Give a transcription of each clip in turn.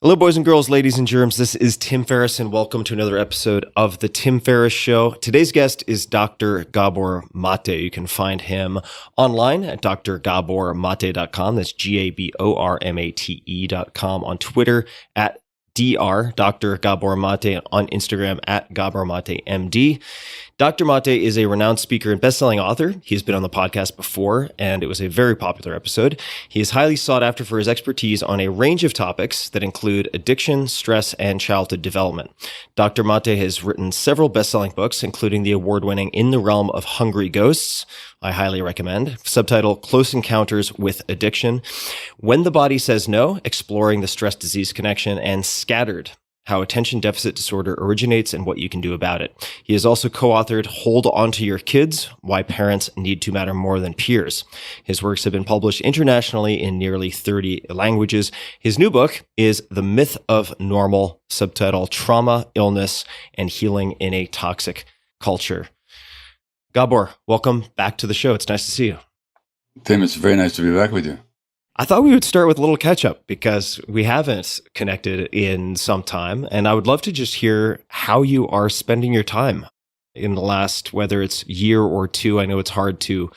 Hello, boys and girls, ladies and germs. This is Tim Ferriss, and welcome to another episode of The Tim Ferriss Show. Today's guest is Dr. Gabor Maté. You can find him online at drgabormate.com. That's GABORMATE.com. On Twitter at Dr. Gabor Maté, on Instagram at Gabor Maté MD. Dr. Maté is a renowned speaker and best-selling author. He's been on the podcast before, and it was a very popular episode. He is highly sought after for his expertise on a range of topics that include addiction, stress, and childhood development. Dr. Maté has written several best-selling books, including the award-winning In the Realm of Hungry Ghosts, I highly recommend, subtitle Close Encounters with Addiction, When the Body Says No, Exploring the Stress-Disease Connection, and Scattered, How Attention Deficit Disorder Originates and What You Can Do About It. He has also co-authored Hold On to Your Kids, Why Parents Need to Matter More Than Peers. His works have been published internationally in nearly 30 languages. His new book is The Myth of Normal, subtitle Trauma, Illness, and Healing in a Toxic Culture. Gabor, welcome back to the show. It's nice to see you. Tim, it's very nice to be back with you. I thought we would start with a little catch up because we haven't connected in some time. And I would love to just hear how you are spending your time in the last, whether it's year or two. I know it's hard to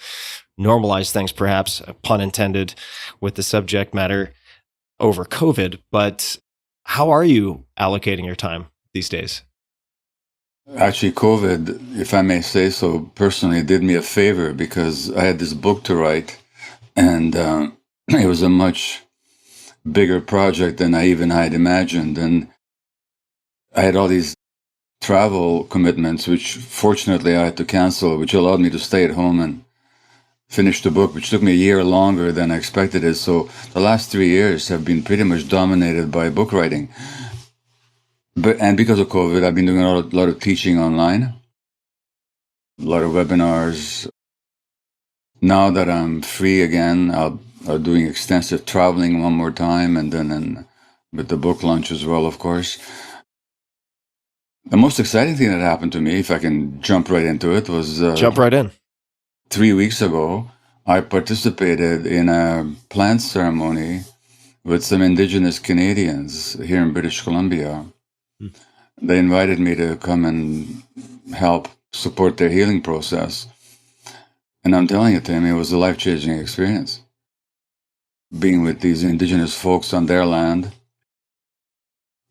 normalize things, perhaps, pun intended, with the subject matter over COVID. But how are you allocating your time these days? Actually, COVID, if I may say so personally, did me a favor because I had this book to write, and it was a much bigger project than I even had imagined. And I had all these travel commitments, which fortunately I had to cancel, which allowed me to stay at home and finish the book, which took me a year longer than I expected it. So the last 3 years have been pretty much dominated by book writing. And because of COVID, I've been doing a lot of teaching online, a lot of webinars. Now that I'm free again, I'm doing extensive traveling one more time, and then with the book launch as well, of course. The most exciting thing that happened to me, if I can jump right into it, was... Jump right in. 3 weeks ago, I participated in a plant ceremony with some Indigenous Canadians here in British Columbia. They invited me to come and help support their healing process. And I'm telling you, Tim, it was a life-changing experience. Being with these Indigenous folks on their land.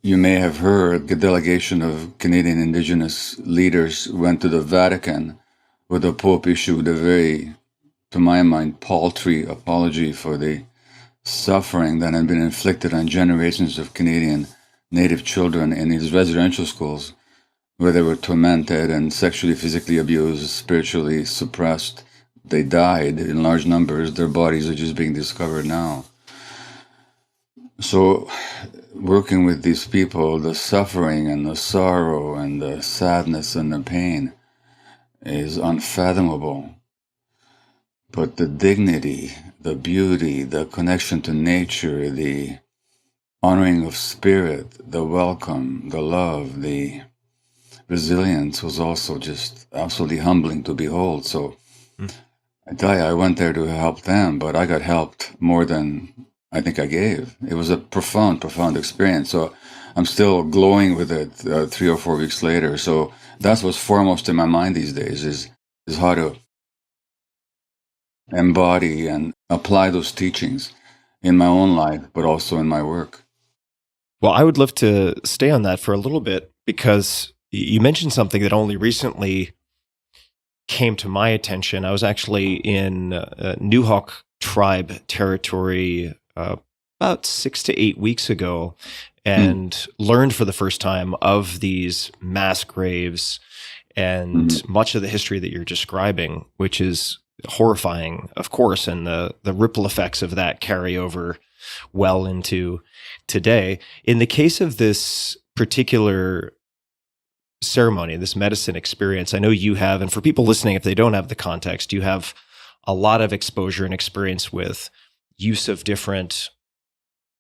You may have heard the delegation of Canadian Indigenous leaders went to the Vatican where the Pope issued a very, to my mind, paltry apology for the suffering that had been inflicted on generations of Canadian Native children in these residential schools where they were tormented and sexually, physically abused, spiritually suppressed. They died in large numbers. Their bodies are just being discovered now. So working with these people, the suffering and the sorrow and the sadness and the pain is unfathomable. But the dignity, the beauty, the connection to nature, the honoring of spirit, the welcome, the love, the resilience was also just absolutely humbling to behold. So I tell you, I went there to help them, but I got helped more than I think I gave. It was a profound, profound experience. So I'm still glowing with it 3 or 4 weeks later. So that's what's foremost in my mind these days is how to embody and apply those teachings in my own life, but also in my work. Well, I would love to stay on that for a little bit because you mentioned something that only recently came to my attention. I was actually in Nuhawk tribe territory about 6 to 8 weeks ago and learned for the first time of these mass graves and much of the history that you're describing, which is horrifying, of course, and the ripple effects of that carry over well into today. In the case of this particular ceremony, this medicine experience, I know you have, and for people listening, if they don't have the context, you have a lot of exposure and experience with use of different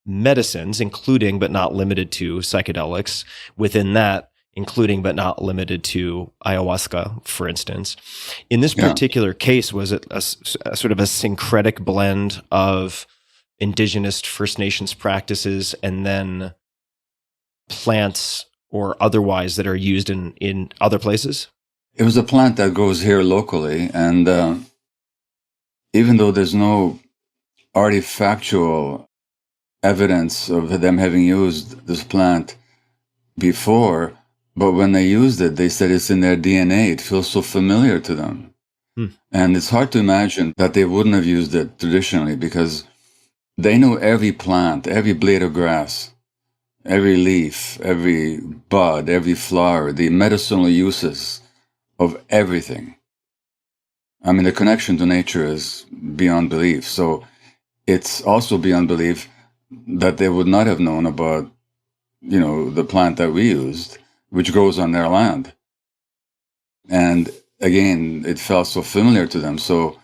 medicines, including but not limited to psychedelics. Within that, including but not limited to ayahuasca, for instance. In this particular case, was it a sort of a syncretic blend of Indigenous First Nations practices and then plants or otherwise that are used in other places? It was a plant that grows here locally, and even though there's no artifactual evidence of them having used this plant before, but when they used it, they said it's in their DNA. It feels so familiar to them. And it's hard to imagine that they wouldn't have used it traditionally, because they know every plant, every blade of grass, every leaf, every bud, every flower, the medicinal uses of everything. I mean, the connection to nature is beyond belief. So it's also beyond belief that they would not have known about, the plant that we used, which grows on their land. And again, it felt so familiar to them. So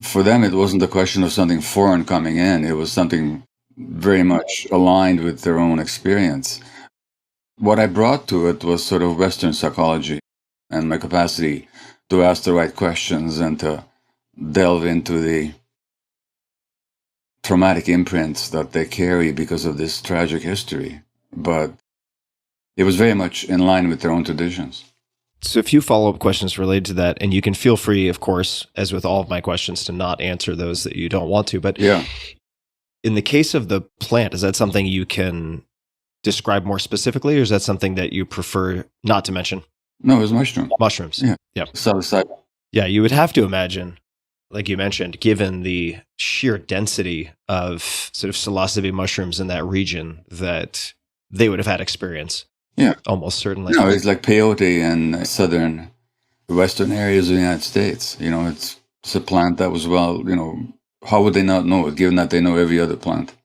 for them, it wasn't a question of something foreign coming in. It was something very much aligned with their own experience. What I brought to it was sort of Western psychology and my capacity to ask the right questions and to delve into the traumatic imprints that they carry because of this tragic history. But it was very much in line with their own traditions. So a few follow-up questions related to that, and you can feel free, of course, as with all of my questions, to not answer those that you don't want to. But yeah, in the case of the plant, is that something you can describe more specifically, or is that something that you prefer not to mention? No, it was mushroom. Mushrooms. Yeah. Yep. Psilocybin. Yeah, you would have to imagine, like you mentioned, given the sheer density of sort of psilocybe mushrooms in that region, that they would have had experience. Yeah. Almost certainly. No, it's like peyote in western areas of the United States. It's a plant that was how would they not know it, given that they know every other plant?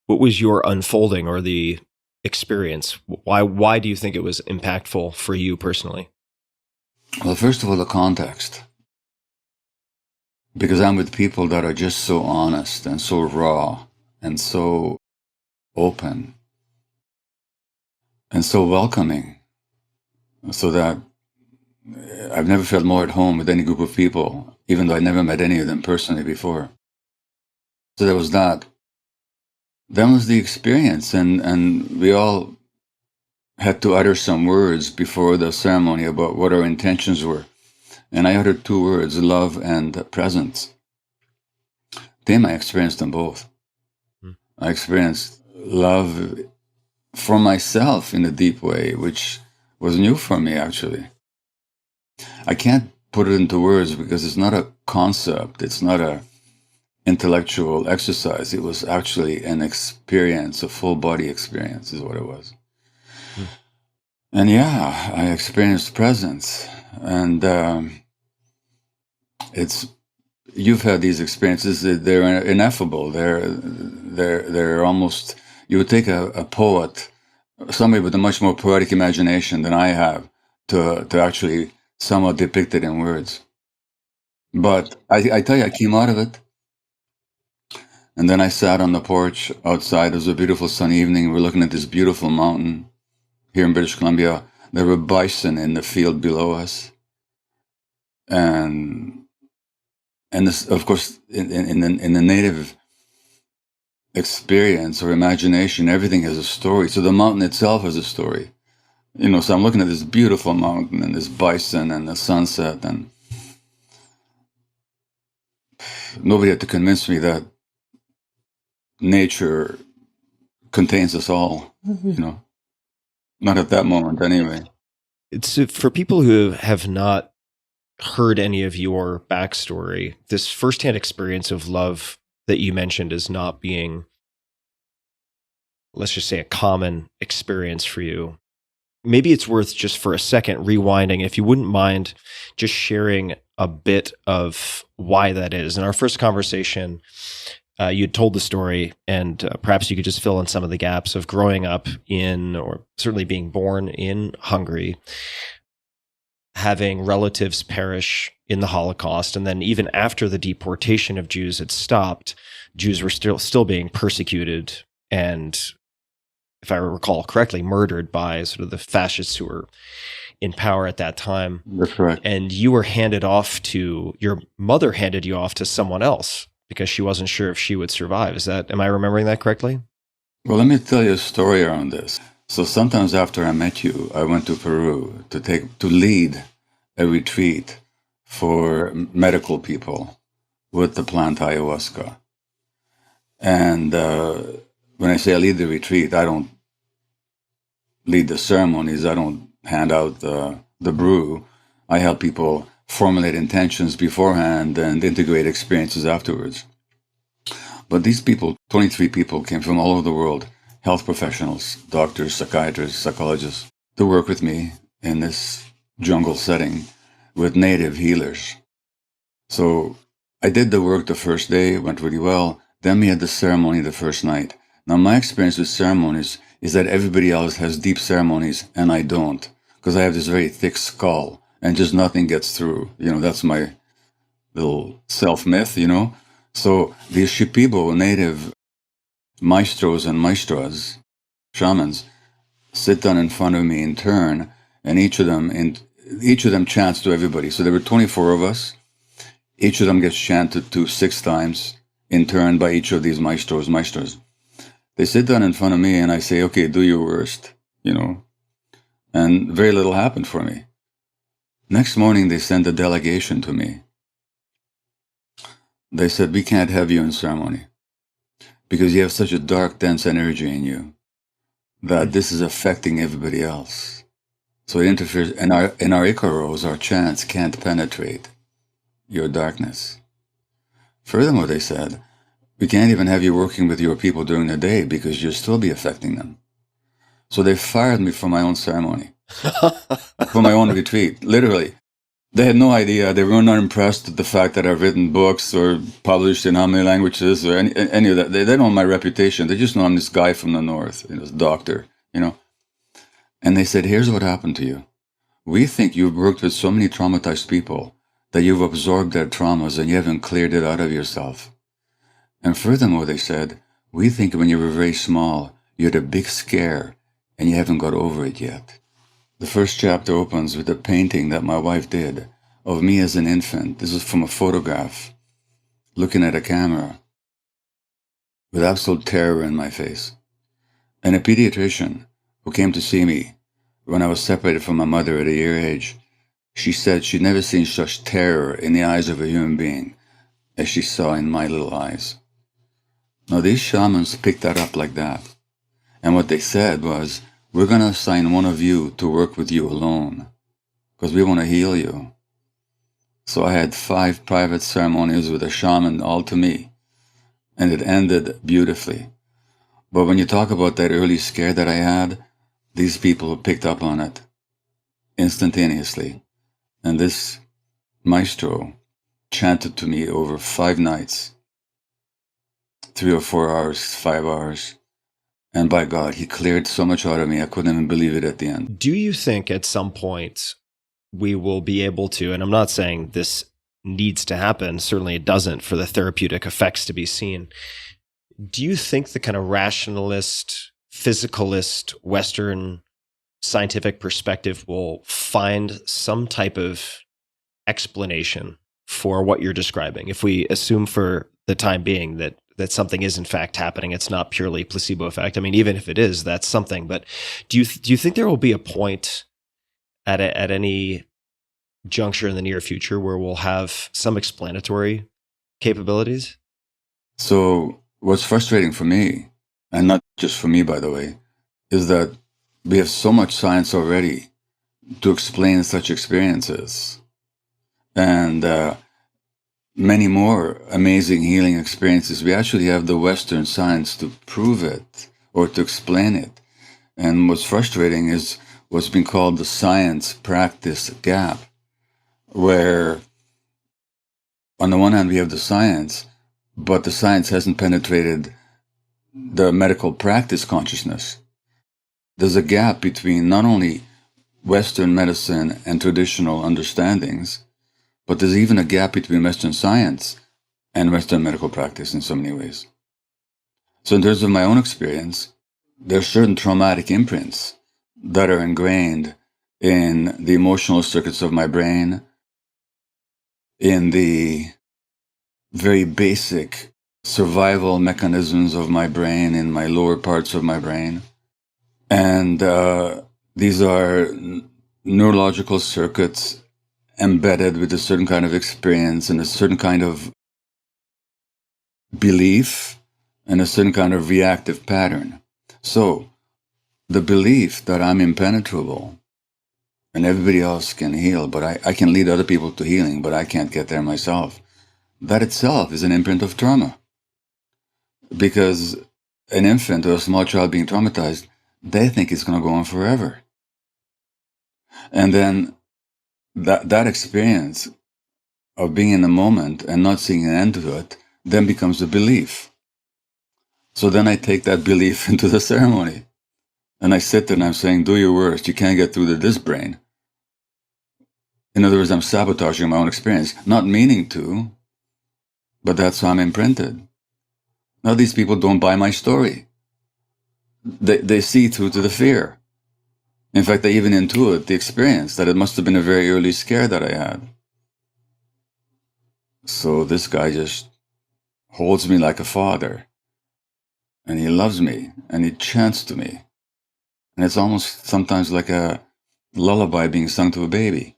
What was your unfolding or the experience? Why do you think it was impactful for you personally? Well, first of all, the context. Because I'm with people that are just so honest and so raw and so open and so welcoming, so that I've never felt more at home with any group of people, even though I never met any of them personally before. So there was that. Then was the experience, and we all had to utter some words before the ceremony about what our intentions were. And I uttered 2 words, love and presence. Then I experienced them both. I experienced love for myself in a deep way, which was new for me, actually. I can't put it into words because it's not a concept. It's not a intellectual exercise. It was actually an experience, a full body experience is what it was. And yeah, I experienced presence. And you've had these experiences. They're ineffable. They're almost, you would take a poet, somebody with a much more poetic imagination than I have, to actually somehow depict it in words. But I tell you, I came out of it. And then I sat on the porch outside. It was a beautiful sunny evening. We're looking at this beautiful mountain here in British Columbia. There were bison in the field below us. And this, of course, in the native experience or imagination, everything has a story. So the mountain itself has a story. So I'm looking at this beautiful mountain and this bison and the sunset, and nobody had to convince me that nature contains us all, not at that moment anyway. It's for people who have not heard any of your backstory, this firsthand experience of love that you mentioned as not being, let's just say, a common experience for you. Maybe it's worth just for a second rewinding, if you wouldn't mind just sharing a bit of why that is. In our first conversation, you'd told the story, and perhaps you could just fill in some of the gaps of growing up in, or certainly being born in Hungary, having relatives perish in the Holocaust, and then even after the deportation of Jews had stopped, Jews were still being persecuted and, if I recall correctly, murdered by sort of the fascists who were in power at that time. That's correct. And your mother handed you off to someone else because she wasn't sure if she would survive. Am I remembering that correctly? Well, let me tell you a story around this. So sometimes after I met you, I went to Peru to lead a retreat for medical people with the plant ayahuasca. And when I say I lead the retreat, I don't lead the ceremonies. I don't hand out the brew. I help people formulate intentions beforehand and integrate experiences afterwards. But these people, 23 people, came from all over the world, health professionals, doctors, psychiatrists, psychologists, to work with me in this jungle setting with native healers. So I did the work the first day, it went really well. Then we had the ceremony the first night. Now, my experience with ceremonies is that everybody else has deep ceremonies and I don't, because I have this very thick skull and just nothing gets through. That's my little self-myth, So these Shipibo native maestros and maestras, shamans, sit down in front of me in turn, and each of them chants to everybody. So there were 24 of us. Each of them gets chanted to 6 times in turn by each of these maestros. They sit down in front of me and I say, okay, do your worst, and very little happened for me. Next morning, they sent a delegation to me. They said, we can't have you in ceremony because you have such a dark, dense energy in you that this is affecting everybody else. So it interferes, and our Icaros, our chants, can't penetrate your darkness. Furthermore, they said, we can't even have you working with your people during the day because you'll still be affecting them. So they fired me from my own ceremony, from my own retreat, literally. They had no idea. They were not impressed with the fact that I've written books or published in how many languages or any of that. They don't know my reputation. They just know I'm this guy from the north, this doctor, And they said, here's what happened to you. We think you've worked with so many traumatized people that you've absorbed their traumas and you haven't cleared it out of yourself. And furthermore, they said, we think when you were very small, you had a big scare and you haven't got over it yet. The first chapter opens with a painting that my wife did of me as an infant. This is from a photograph, looking at a camera, with absolute terror in my face. And a pediatrician who came to see me when I was separated from my mother at a year age, she said she'd never seen such terror in the eyes of a human being as she saw in my little eyes. Now, these shamans picked that up like that. And what they said was, we're going to assign one of you to work with you alone because we want to heal you. So I had 5 private ceremonies with a shaman all to me, and it ended beautifully. But when you talk about that early scare that I had, these people picked up on it instantaneously. And this maestro chanted to me over 5 nights, 3 or 4 hours, 5 hours. And by God, he cleared so much out of me, I couldn't even believe it at the end. Do you think at some point we will be able to, and I'm not saying this needs to happen, certainly it doesn't for the therapeutic effects to be seen. Do you think the kind of rationalist, physicalist, Western scientific perspective will find some type of explanation for what you're describing? If we assume for the time being that something is in fact happening, it's not purely placebo effect. I mean, even if it is, that's something. But do you think there will be a point at any juncture in the near future where we'll have some explanatory capabilities? So what's frustrating for me, and not just for me, by the way, is that we have so much science already to explain such experiences. And many more amazing healing experiences. We actually have the Western science to prove it or to explain it. And what's frustrating is what's been called the science-practice gap, where on the one hand we have the science, but the science hasn't penetrated the medical practice consciousness. There's a gap between not only Western medicine and traditional understandings, but there's even a gap between Western science and Western medical practice in so many ways. So in terms of my own experience, there are certain traumatic imprints that are ingrained in the emotional circuits of my brain, in the very basic survival mechanisms of my brain, in my lower parts of my brain, And these are neurological circuits embedded with a certain kind of experience and a certain kind of belief and a certain kind of reactive pattern. So the belief that I'm impenetrable and everybody else can heal, but I can lead other people to healing, but I can't get there myself, that itself is an imprint of trauma. Because an infant or a small child being traumatized, they think it's going to go on forever. And then that experience of being in the moment and not seeing an end to it then becomes a belief. So then I take that belief into the ceremony. And I sit there and I'm saying, do your worst. You can't get through to this brain. In other words, I'm sabotaging my own experience, not meaning to, but that's how I'm imprinted. Now, these people don't buy my story. They see through to the fear. In fact, they even intuit the experience that it must have been a very early scare that I had. So this guy just holds me like a father. And he loves me. And he chants to me. And it's almost sometimes like a lullaby being sung to a baby.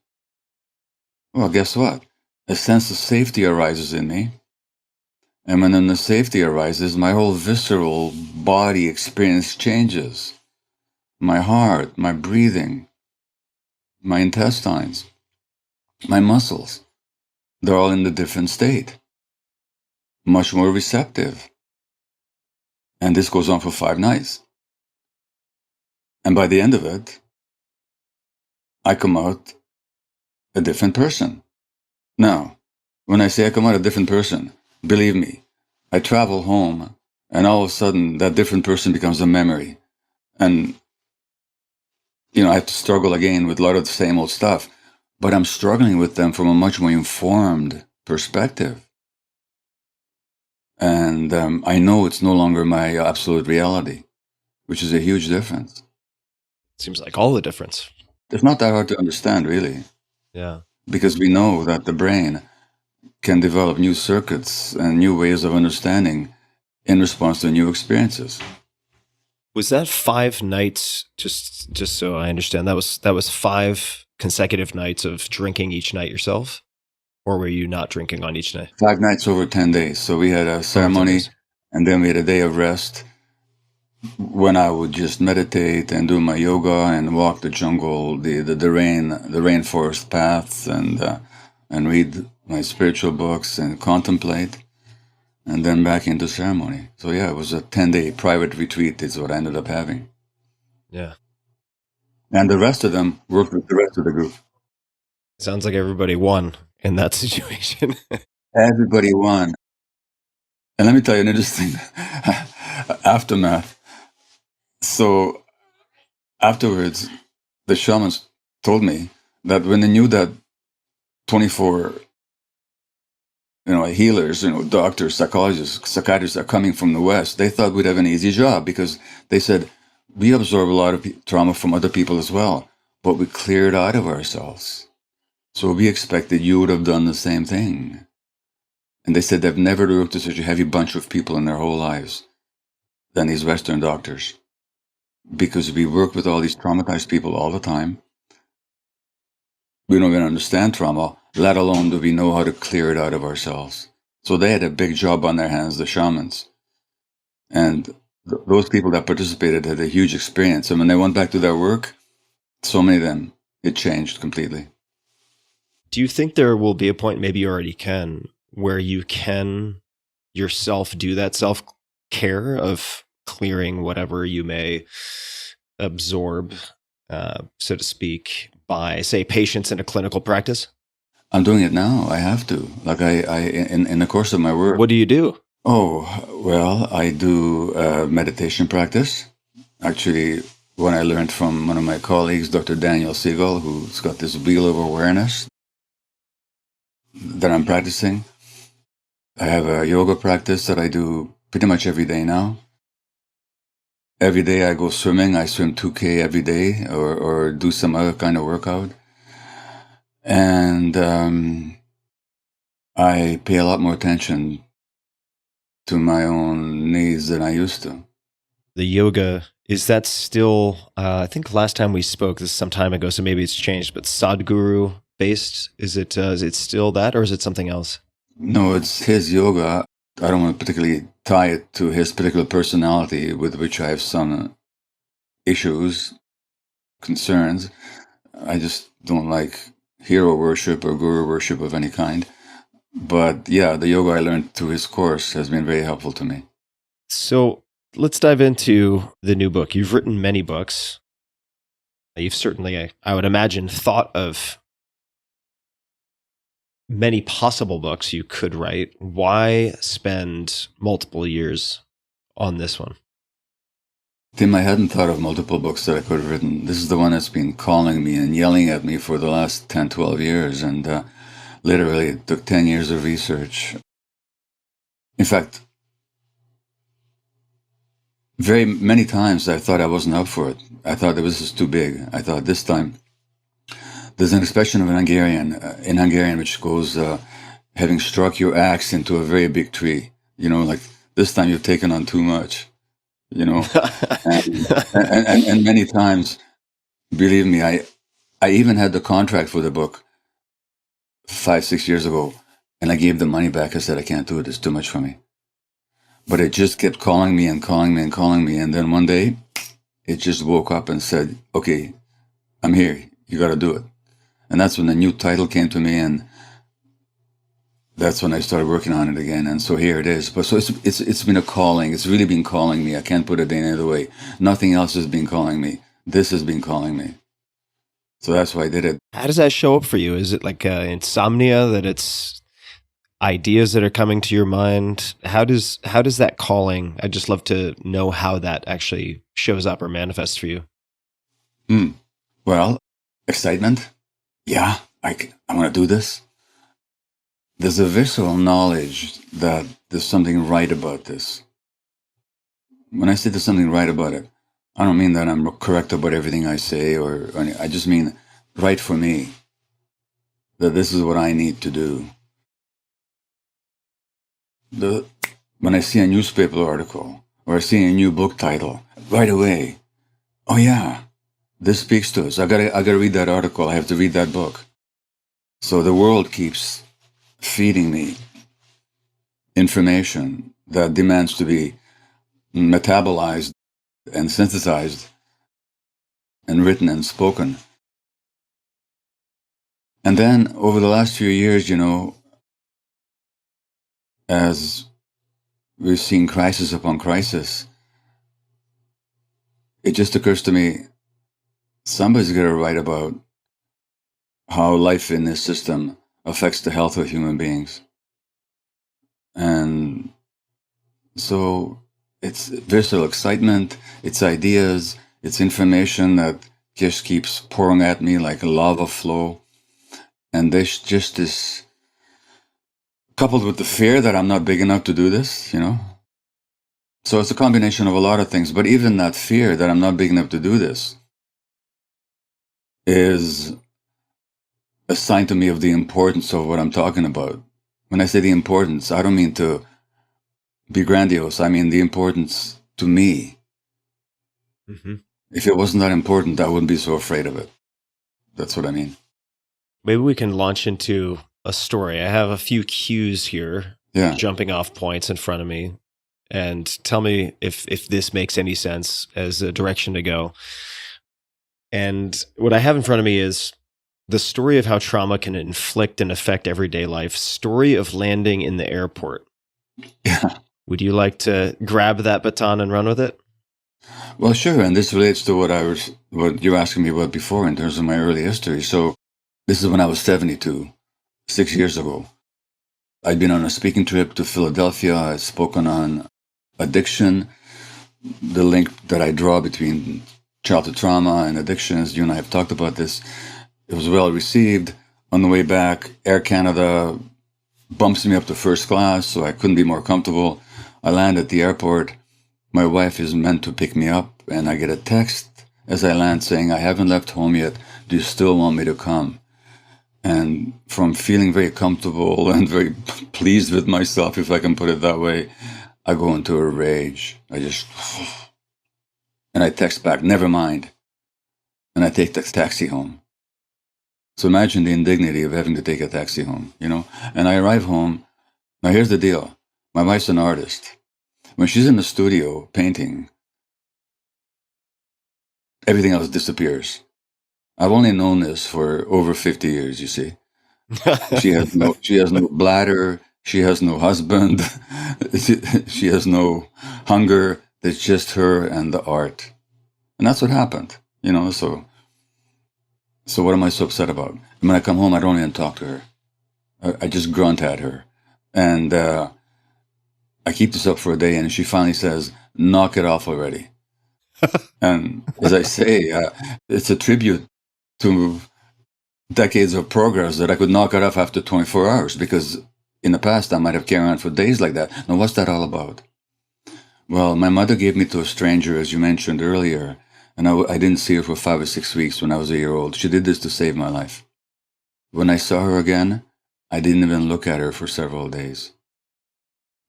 Well, guess what? A sense of safety arises in me. And when the safety arises, my whole visceral body experience changes. My heart, my breathing, my intestines, my muscles, they're all in a different state. Much more receptive. And this goes on for 5 nights. And by the end of it, I come out a different person. Now, when I say I come out a different person, believe me, I travel home and all of a sudden that different person becomes a memory. And, I have to struggle again with a lot of the same old stuff, but I'm struggling with them from a much more informed perspective. And I know it's no longer my absolute reality, which is a huge difference. Seems like all the difference. It's not that hard to understand, really. Yeah. Because we know that the brain can develop new circuits and new ways of understanding in response to new experiences. Was that 5 nights? Just so I understand, that was 5 consecutive nights of drinking each night yourself, or were you not drinking on each night? 5 nights over 10 days. So we had a ceremony, and then we had a day of rest when I would just meditate and do my yoga and walk the jungle, the rainforest paths, and read my spiritual books and contemplate, and then back into ceremony. So yeah, it was a 10-day private retreat is what I ended up having. Yeah. And the rest of them worked with the rest of the group. Sounds like everybody won in that situation. Everybody won. And let me tell you an interesting aftermath. So afterwards, the shamans told me that when they knew that 24 healers, doctors, psychologists, psychiatrists are coming from the West, they thought we'd have an easy job because they said, we absorb a lot of trauma from other people as well, but we clear it out of ourselves. So we expected you would have done the same thing. And they said they've never worked with such a heavy bunch of people in their whole lives than these Western doctors. Because we work with all these traumatized people all the time. We don't even understand trauma, let alone do we know how to clear it out of ourselves. So they had a big job on their hands, the shamans. And those people that participated had a huge experience. And when they went back to their work, so many of them, it changed completely. Do you think there will be a point, maybe you already can, where you can yourself do that self-care of clearing whatever you may absorb, so to speak, by, say, patients in a clinical practice? I'm doing it now. I have to. Like in the course of my work. What do you do? Oh, well, I do meditation practice. Actually, what I learned from one of my colleagues, Dr. Daniel Siegel, who's got this wheel of awareness that I'm practicing. I have a yoga practice that I do pretty much every day now. Every day I go swimming. I swim 2K every day or do some other kind of workout. And I pay a lot more attention to my own needs than I used to. the yoga, is that still, I think last time we spoke, this is some time ago, so maybe it's changed, but Sadhguru based? Is it still that, or is it something else? No, it's his yoga. I don't want to particularly tie it to his particular personality, with which I have some issues, concerns. I just don't like hero worship or guru worship of any kind. But yeah, the yoga I learned through his course has been very helpful to me. So let's dive into the new book. You've written many books. You've certainly, I would imagine, thought of many possible books you could write. Why spend multiple years on this one? Tim, I hadn't thought of multiple books that I could have written. This is the one that's been calling me and yelling at me for the last 10, 12 years. And literally, it took 10 years of research. In fact, very many times I thought I wasn't up for it. I thought that this was too big. I thought this time, there's an expression of an Hungarian, in Hungarian, which goes, having struck your axe into a very big tree. You know, like, this time you've taken on too much, you know. and many times, believe me, I even had the contract for the book 5, 6 years ago, and I gave the money back. I said, I can't do it. It's too much for me. But it just kept calling me and calling me and calling me. And then one day, it just woke up and said, okay, I'm here. You got to do it. And that's when the new title came to me, and that's when I started working on it again. And so here it is. But so it's been a calling. It's really been calling me. I can't put it any other way. Nothing else has been calling me. This has been calling me. So that's why I did it. How does that show up for you? Is it like insomnia, that it's ideas that are coming to your mind? How does that calling, I'd just love to know how that actually shows up or manifests for you. Well, excitement. Yeah, I want to do this. There's a visceral knowledge that there's something right about this. When I say there's something right about it, I don't mean that I'm correct about everything I say, or I just mean right for me, that this is what I need to do. When I see a newspaper article or I see a new book title, right away, oh yeah, this speaks to us. I gotta read that article. I have to read that book. So the world keeps feeding me information that demands to be metabolized and synthesized and written and spoken. And then over the last few years, you know, as we've seen crisis upon crisis, it just occurs to me, somebody's got to write about how life in this system affects the health of human beings. And so it's visceral excitement, it's ideas, it's information that just keeps pouring at me like a lava flow. And there's just this, coupled with the fear that I'm not big enough to do this, you know? So it's a combination of a lot of things. But even that fear that I'm not big enough to do this is a sign to me of the importance of what I'm talking about. When I say the importance, I don't mean to be grandiose. I mean the importance to me. Mm-hmm. If it wasn't that important, I wouldn't be so afraid of it. That's what I mean. Maybe we can launch into a story. I have a few cues here, jumping off points in front of me, and tell me if this makes any sense as a direction to go. And what I have in front of me is the story of how trauma can inflict and affect everyday life. Story of landing in the airport. Yeah. Would you like to grab that baton and run with it? Well, sure. And this relates to what you were asking me about before in terms of my early history. So this is when I was 72, 6 years ago. I'd been on a speaking trip to Philadelphia. I'd spoken on addiction, the link that I draw between childhood trauma and addictions. You and I have talked about this. It was well received. On the way back, Air Canada bumps me up to first class, so I couldn't be more comfortable. I land at the airport. My wife is meant to pick me up, and I get a text as I land saying, I haven't left home yet. Do you still want me to come? And from feeling very comfortable and very pleased with myself, if I can put it that way, I go into a rage. I just And I text back, never mind. And I take the taxi home. So imagine the indignity of having to take a taxi home, And I arrive home. Now here's the deal. My wife's an artist. When she's in the studio painting, everything else disappears. I've only known this for over 50 years, you see. She has no bladder. She has no husband. She has no hunger. It's just her and the art. And that's what happened, So what am I so upset about? When I come home, I don't even talk to her. I just grunt at her. And I keep this up for a day, and she finally says, knock it off already. And as I say, it's a tribute to decades of progress that I could knock it off after 24 hours, because in the past, I might have carried on for days like that. Now, what's that all about? Well, my mother gave me to a stranger, as you mentioned earlier, and I didn't see her for 5 or 6 weeks when I was a year old. She did this to save my life. When I saw her again, I didn't even look at her for several days.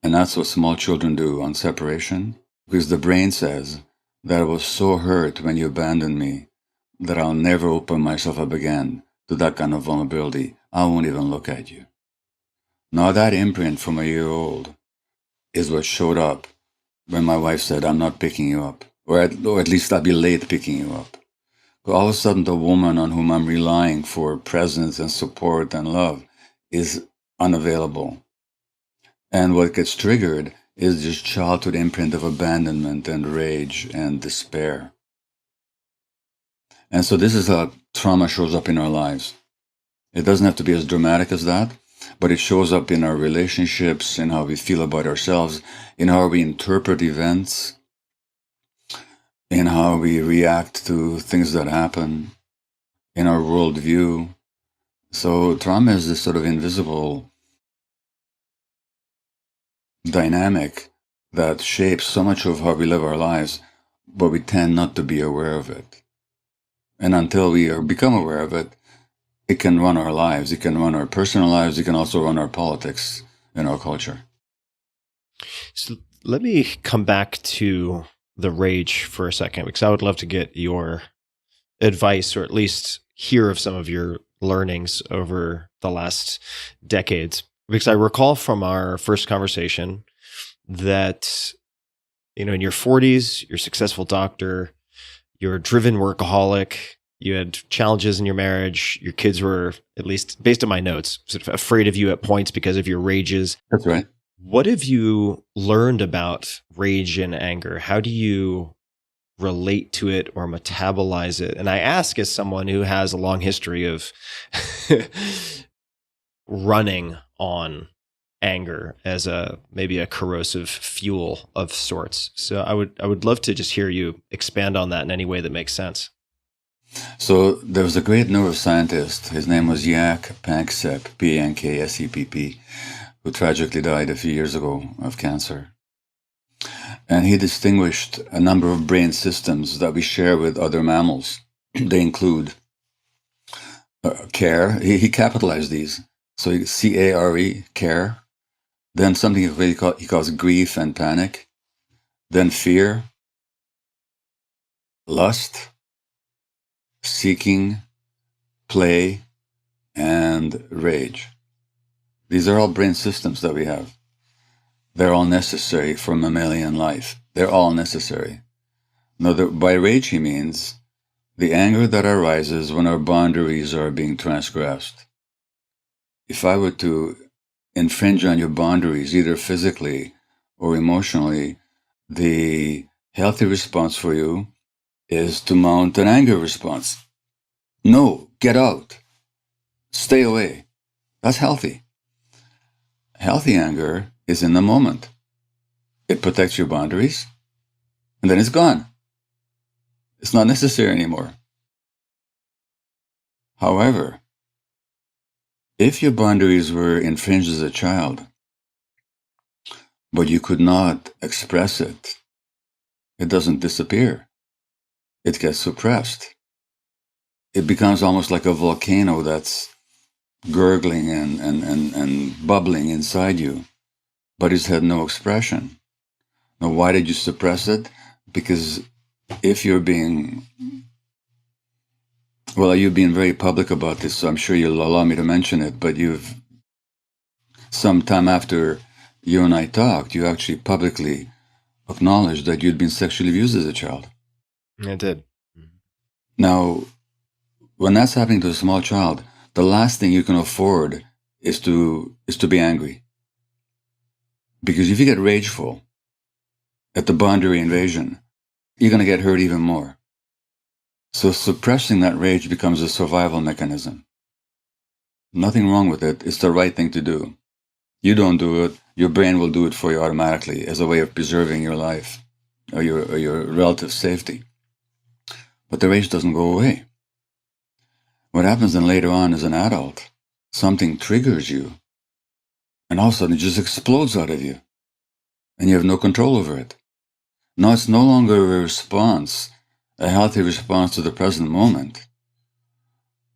And that's what small children do on separation, because the brain says that I was so hurt when you abandoned me that I'll never open myself up again to that kind of vulnerability. I won't even look at you. Now that imprint from a year old is what showed up when my wife said, I'm not picking you up, or at least I'll be late picking you up. But all of a sudden, the woman on whom I'm relying for presence and support and love is unavailable. And what gets triggered is this childhood imprint of abandonment and rage and despair. And so this is how trauma shows up in our lives. It doesn't have to be as dramatic as that, but it shows up in our relationships, in how we feel about ourselves, in how we interpret events, in how we react to things that happen, in our worldview. So trauma is this sort of invisible dynamic that shapes so much of how we live our lives, but we tend not to be aware of it. And until we become aware of it, it can run our lives. It can run our personal lives. It can also run our politics and our culture. So let me come back to the rage for a second, because I would love to get your advice, or at least hear of some of your learnings over the last decades. Because I recall from our first conversation that, in your 40s, you're a successful doctor, you're a driven workaholic, you had challenges in your marriage, your kids were, at least based on my notes, sort of afraid of you at points because of your rages. That's right. What have you learned about rage and anger? How do you relate to it or metabolize it? And I ask as someone who has a long history of running on anger as maybe a corrosive fuel of sorts. So I would love to just hear you expand on that in any way that makes sense. So there was a great neuroscientist. His name was Jaak Panksepp, Panksepp, who tragically died a few years ago of cancer. And he distinguished a number of brain systems that we share with other mammals. They include care. He capitalized these. So C-A-R-E, care. Then something he calls grief and panic. Then fear, lust, seeking, play, and rage. These are all brain systems that we have. They're all necessary for mammalian life. They're all necessary. Now, by rage, he means the anger that arises when our boundaries are being transgressed. If I were to infringe on your boundaries, either physically or emotionally, the healthy response for you is to mount an anger response. No, get out. Stay away. That's healthy. Healthy anger is in the moment. It protects your boundaries, and then it's gone. It's not necessary anymore. However, if your boundaries were infringed as a child, but you could not express it, it doesn't disappear. It gets suppressed. It becomes almost like a volcano that's gurgling and bubbling inside you, but it's had no expression. Now, why did you suppress it? Because if you're being, well, you've been very public about this, so I'm sure you'll allow me to mention it, but sometime after you and I talked, you actually publicly acknowledged that you'd been sexually abused as a child. I did. Now, when that's happening to a small child, the last thing you can afford is to be angry. Because if you get rageful at the boundary invasion, you're going to get hurt even more. So suppressing that rage becomes a survival mechanism. Nothing wrong with it. It's the right thing to do. You don't do it, your brain will do it for you automatically as a way of preserving your life or your relative safety. But the rage doesn't go away. What happens then later on as an adult, something triggers you, and all of a sudden it just explodes out of you, and you have no control over it. Now it's no longer a response, a healthy response to the present moment,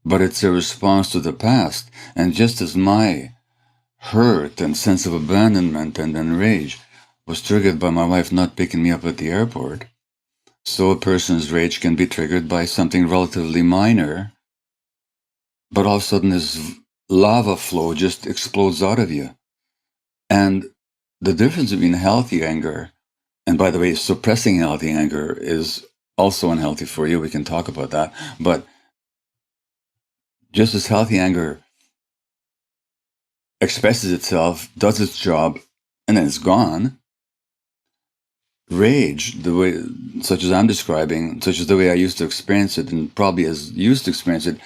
but it's a response to the past. And just as my hurt and sense of abandonment and then rage was triggered by my wife not picking me up at the airport, so a person's rage can be triggered by something relatively minor, but all of a sudden this lava flow just explodes out of you. And the difference between healthy anger, and by the way, suppressing healthy anger is also unhealthy for you. We can talk about that. But just as healthy anger expresses itself, does its job, and then it's gone, rage, the way, such as I'm describing, such as the way I used to experience it, and probably as you used to experience it,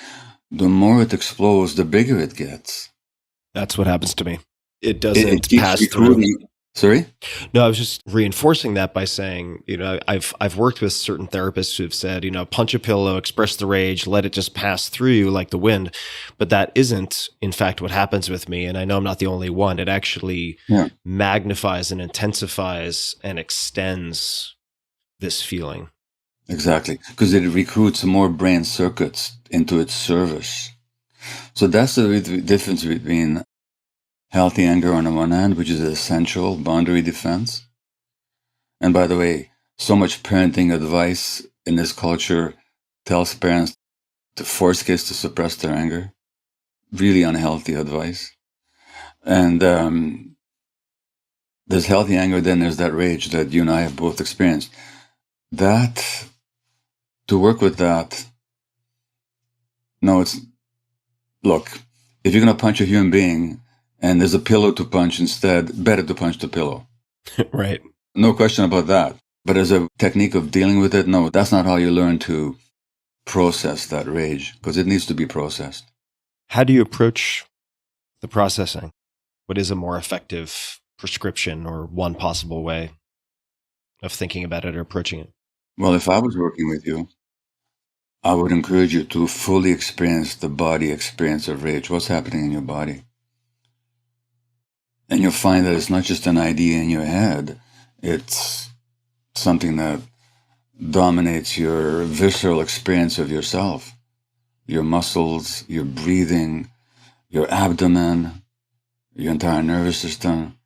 the more it explodes, the bigger it gets. That's what happens to me. It doesn't pass through. Sorry? No, I was just reinforcing that by saying, I've worked with certain therapists who have said, punch a pillow, express the rage, let it just pass through you like the wind. But that isn't, in fact, what happens with me. And I know I'm not the only one. It actually magnifies and intensifies and extends this feeling. Exactly, because it recruits more brain circuits into its service. So that's the difference between healthy anger on the one hand, which is an essential boundary defense. And by the way, so much parenting advice in this culture tells parents to force kids to suppress their anger. Really unhealthy advice. And there's healthy anger, then there's that rage that you and I have both experienced. That, to work with that, look, if you're going to punch a human being, and there's a pillow to punch instead, better to punch the pillow. Right. No question about that. But as a technique of dealing with it, no, that's not how you learn to process that rage, because it needs to be processed. How do you approach the processing? What is a more effective prescription or one possible way of thinking about it or approaching it? Well, if I was working with you, I would encourage you to fully experience the body experience of rage. What's happening in your body? And you'll find that it's not just an idea in your head. It's something that dominates your visceral experience of yourself. Your muscles, your breathing, your abdomen, your entire nervous system.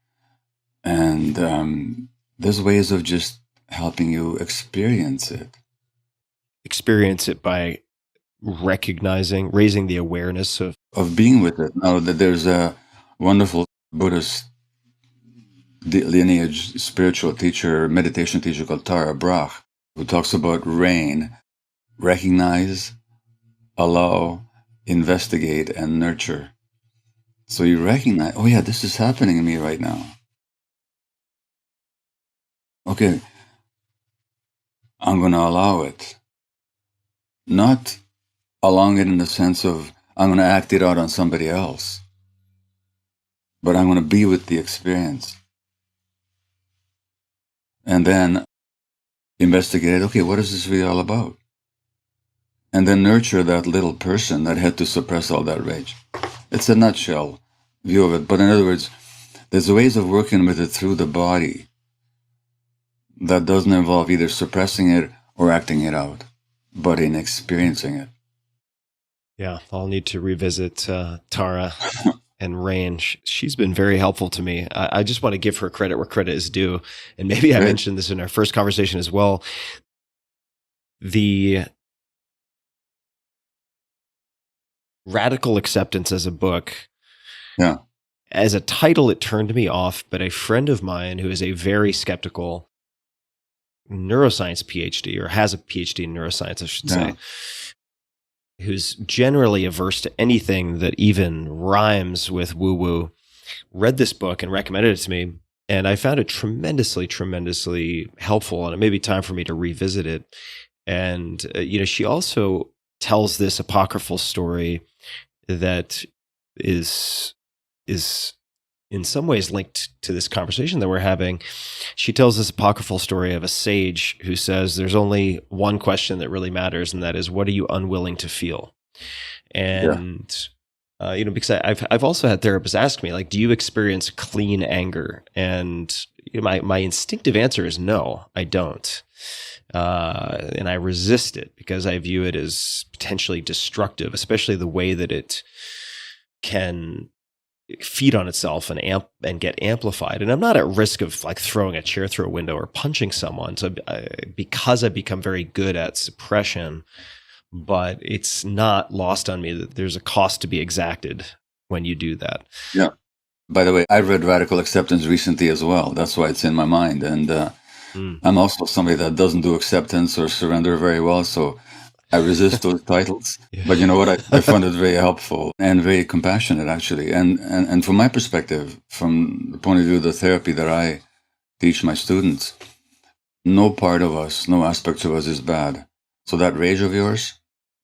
And there's ways of just helping you experience it. Experience it by raising the awareness of being with it. Now, that there's a wonderful Buddhist lineage spiritual teacher, meditation teacher called Tara Brach, who talks about rain: recognize, allow, investigate, and nurture. So you recognize, oh yeah, this is happening to me right now. Okay, I'm going to allow it. Not allowing it in the sense of I'm going to act it out on somebody else, but I'm going to be with the experience. And then investigate, okay, what is this really all about? And then nurture that little person that had to suppress all that rage. It's a nutshell view of it. But in other words, there's ways of working with it through the body that doesn't involve either suppressing it or acting it out, but in experiencing it. Yeah, I'll need to revisit Tara and Rain. She's been very helpful to me. I just want to give her credit where credit is due. And maybe I mentioned this in our first conversation as well. The Radical Acceptance as a book, Yeah. as a title, it turned me off, but a friend of mine who is a very skeptical neuroscience PhD, or has a PhD in neuroscience, I should say, who's generally averse to anything that even rhymes with woo-woo, read this book and recommended it to me. And I found it tremendously, tremendously helpful. And it may be time for me to revisit it. And, she also tells this apocryphal story that is in some ways linked to this conversation that we're having. She tells this apocryphal story of a sage who says there's only one question that really matters, and that is, what are you unwilling to feel? And because I've also had therapists ask me, like, do you experience clean anger? And my instinctive answer is no, I don't. And I resist it because I view it as potentially destructive, especially the way that it can feed on itself and get amplified. And I'm not at risk of like throwing a chair through a window or punching someone. So because I've become very good at suppression, but it's not lost on me that there's a cost to be exacted when you do that. Yeah. By the way, I read Radical Acceptance recently as well. That's why it's in my mind. And I'm also somebody that doesn't do acceptance or surrender very well. So I resist those titles. Yeah. But you know what? I found it very helpful and very compassionate, actually. And from my perspective, from the point of view of the therapy that I teach my students, no part of us, no aspect of us is bad. So that rage of yours,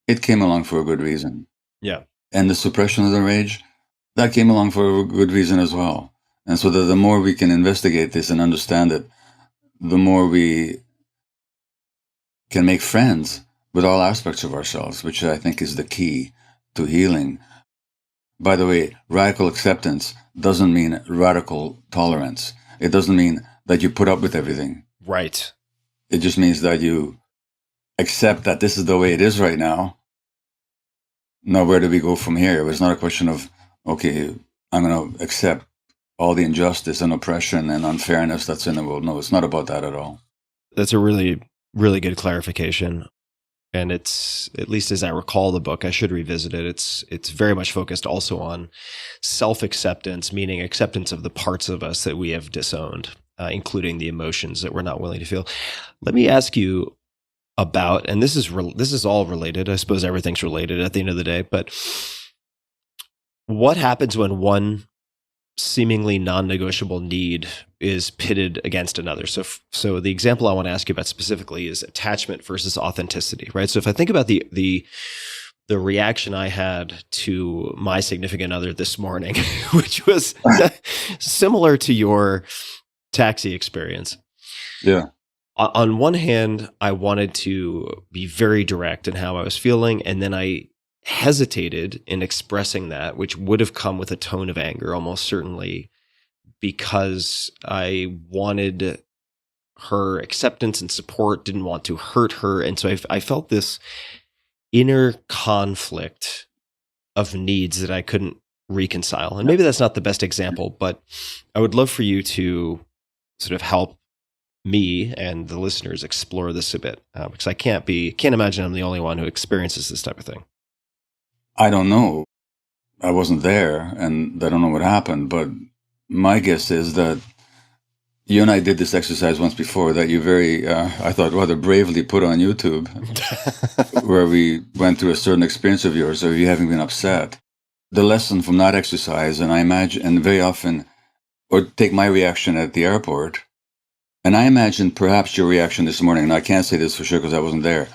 it came along for a good reason. Yeah. And the suppression of the rage, that came along for a good reason as well. And so that the more we can investigate this and understand it, the more we can make friends with all aspects of ourselves, which I think is the key to healing. By the way, radical acceptance doesn't mean radical tolerance. It doesn't mean that you put up with everything. Right. It just means that you accept that this is the way it is right now. Now, where do we go from here? It's not a question of, okay, I'm going to accept all the injustice and oppression and unfairness that's in the world. No, it's not about that at all. That's a really, really good clarification. And it's, at least as I recall the book, I should revisit it. It's very much focused also on self-acceptance, meaning acceptance of the parts of us that we have disowned, including the emotions that we're not willing to feel. Let me ask you about, and this is all related. I suppose everything's related at the end of the day, but what happens when one seemingly non-negotiable need is pitted against another? So the example I want to ask you about specifically is attachment versus authenticity, right? So if I think about the reaction I had to my significant other this morning, which was similar to your taxi experience. Yeah. On one hand, I wanted to be very direct in how I was feeling, and then I hesitated in expressing that, which would have come with a tone of anger, almost certainly, because I wanted her acceptance and support, didn't want to hurt her. And so I felt this inner conflict of needs that I couldn't reconcile. And maybe that's not the best example, but I would love for you to sort of help me and the listeners explore this a bit, because I can't imagine I'm the only one who experiences this type of thing. I don't know. I wasn't there, and I don't know what happened, but my guess is that you and I did this exercise once before that you very, I thought, rather bravely put on YouTube, where we went through a certain experience of yours, or you having been upset. The lesson from that exercise, and I imagine, and very often, or take my reaction at the airport, and I imagine perhaps your reaction this morning, and I can't say this for sure because I wasn't there,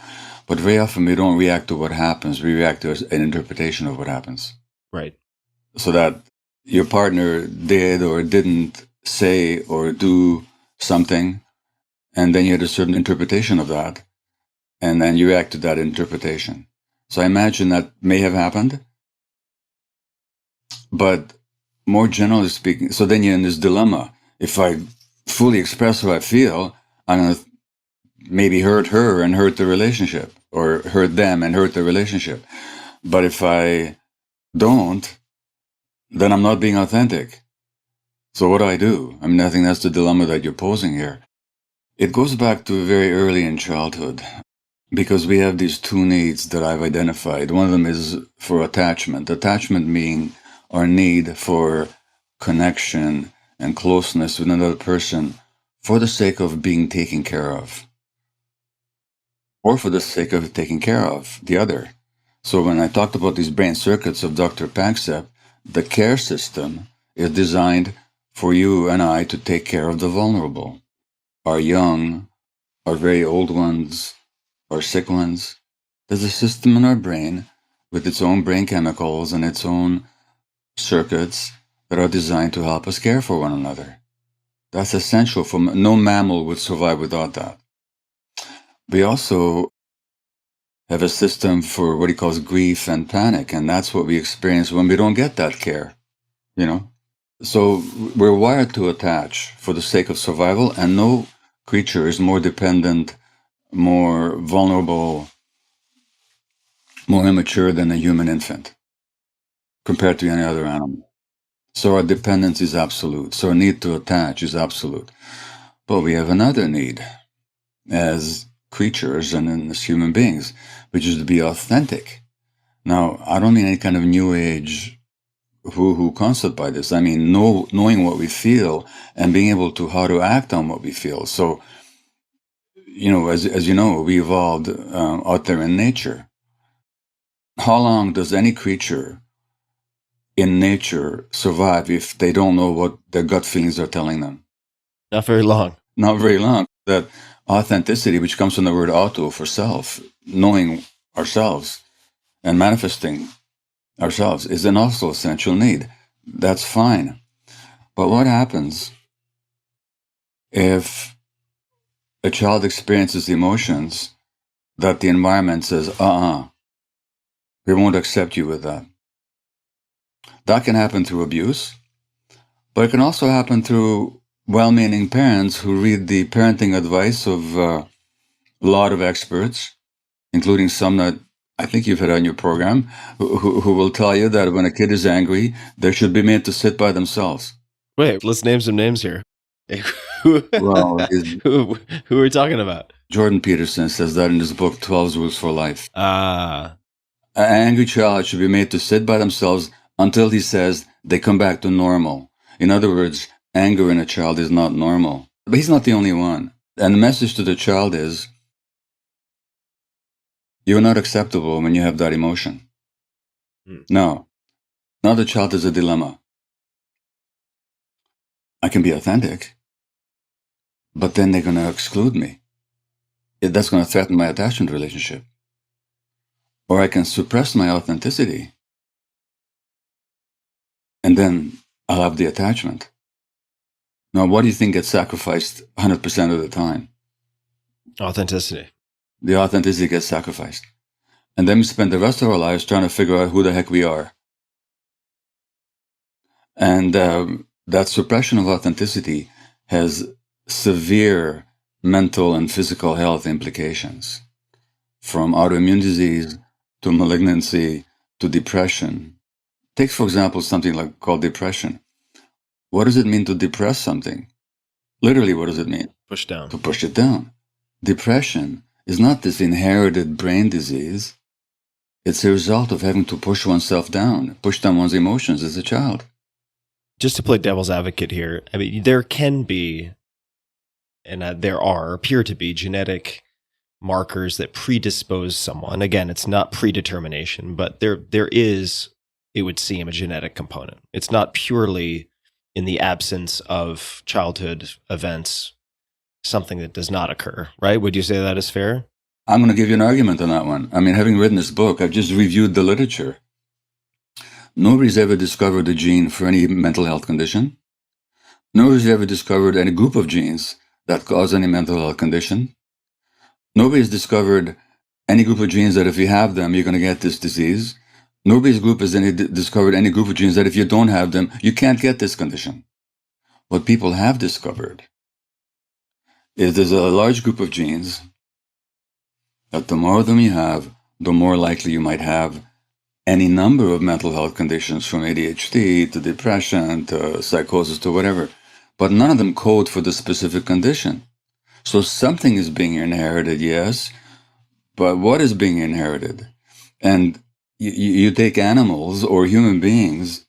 but very often we don't react to what happens, we react to an interpretation of what happens. Right. So that your partner did or didn't say or do something, and then you had a certain interpretation of that, and then you react to that interpretation. So I imagine that may have happened, but more generally speaking, so then you're in this dilemma. If I fully express how I feel, I'm going to maybe hurt her and hurt the relationship, or hurt them and hurt the relationship. But if I don't, then I'm not being authentic. So what do? I mean, I think that's the dilemma that you're posing here. It goes back to very early in childhood. because we have these two needs that I've identified. One of them is for attachment. Attachment being our need for connection and closeness with another person for the sake of being taken care of, or for the sake of taking care of the other. So when I talked about these brain circuits of Dr. Panksepp, the care system is designed for you and I to take care of the vulnerable, our young, our very old ones, our sick ones. There's a system in our brain with its own brain chemicals and its own circuits that are designed to help us care for one another. That's essential. No mammal would survive without that. We also have a system for what he calls grief and panic, and that's what we experience when we don't get that care, you know? So we're wired to attach for the sake of survival, and no creature is more dependent, more vulnerable, more immature than a human infant compared to any other animal. So our dependence is absolute. So our need to attach is absolute. But we have another need as creatures and as human beings, which is to be authentic. Now, I don't mean any kind of new age woo-hoo concept by this. I mean, knowing what we feel and being able to how to act on what we feel. So, as you know, we evolved out there in nature. How long does any creature in nature survive if they don't know what their gut feelings are telling them? Not very long. Not very long. That authenticity, which comes from the word auto for self, knowing ourselves and manifesting ourselves, is an also essential need. That's fine. But what happens if a child experiences emotions that the environment says, we won't accept you with that? That can happen through abuse, but it can also happen through well-meaning parents who read the parenting advice of a lot of experts, including some that I think you've had on your program, who will tell you that when a kid is angry, they should be made to sit by themselves. Wait, let's name some names here. Well, who are we talking about? Jordan Peterson says that in his book, 12 Rules for Life. An angry child should be made to sit by themselves until he says they come back to normal. In other words, anger in a child is not normal. But he's not the only one. And the message to the child is, you're not acceptable when you have that emotion. No. Now the child has a dilemma. I can be authentic, but then they're going to exclude me. That's going to threaten my attachment relationship. Or I can suppress my authenticity, and then I'll have the attachment. Now, what do you think gets sacrificed 100% of the time? Authenticity. The authenticity gets sacrificed. And then we spend the rest of our lives trying to figure out who the heck we are. And that suppression of authenticity has severe mental and physical health implications, from autoimmune disease to malignancy to depression. Take, for example, something called depression. What does it mean to depress something? Literally, what does it mean? Push down. To push it down. Depression is not this inherited brain disease. It's a result of having to push oneself down, push down one's emotions as a child. Just to play devil's advocate here, I mean, there can be, and there appear to be genetic markers that predispose someone. Again, it's not predetermination, but there is, it would seem, a genetic component. It's not purely in the absence of childhood events, something that does not occur, right? Would you say that is fair? I'm going to give you an argument on that one. I mean, having written this book, I've just reviewed the literature. Nobody's ever discovered a gene for any mental health condition. Nobody's ever discovered any group of genes that cause any mental health condition. Nobody's discovered any group of genes that if you have them, you're going to get this disease. Nobody's group has discovered any group of genes that if you don't have them, you can't get this condition. What people have discovered is there's a large group of genes that the more of them you have, the more likely you might have any number of mental health conditions, from ADHD to depression to psychosis to whatever. But none of them code for the specific condition. So something is being inherited, yes, but what is being inherited? And you take animals or human beings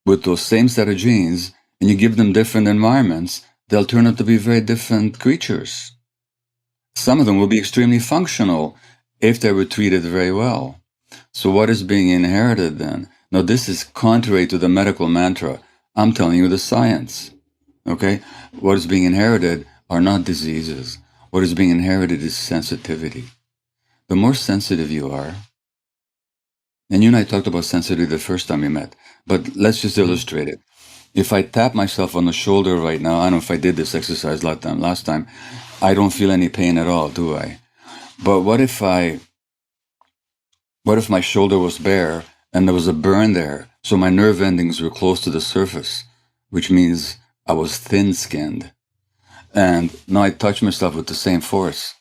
with those same set of genes and you give them different environments, they'll turn out to be very different creatures. Some of them will be extremely functional if they were treated very well. So what is being inherited then? Now, this is contrary to the medical mantra. I'm telling you the science. Okay? What is being inherited are not diseases. What is being inherited is sensitivity. The more sensitive you are, and you and I talked about sensitivity the first time we met, but let's just illustrate it. If I tap myself on the shoulder right now, I don't know if I did this exercise last time, I don't feel any pain at all, do I? But what if my shoulder was bare and there was a burn there, so my nerve endings were close to the surface, which means I was thin-skinned. And now I touch myself with the same force.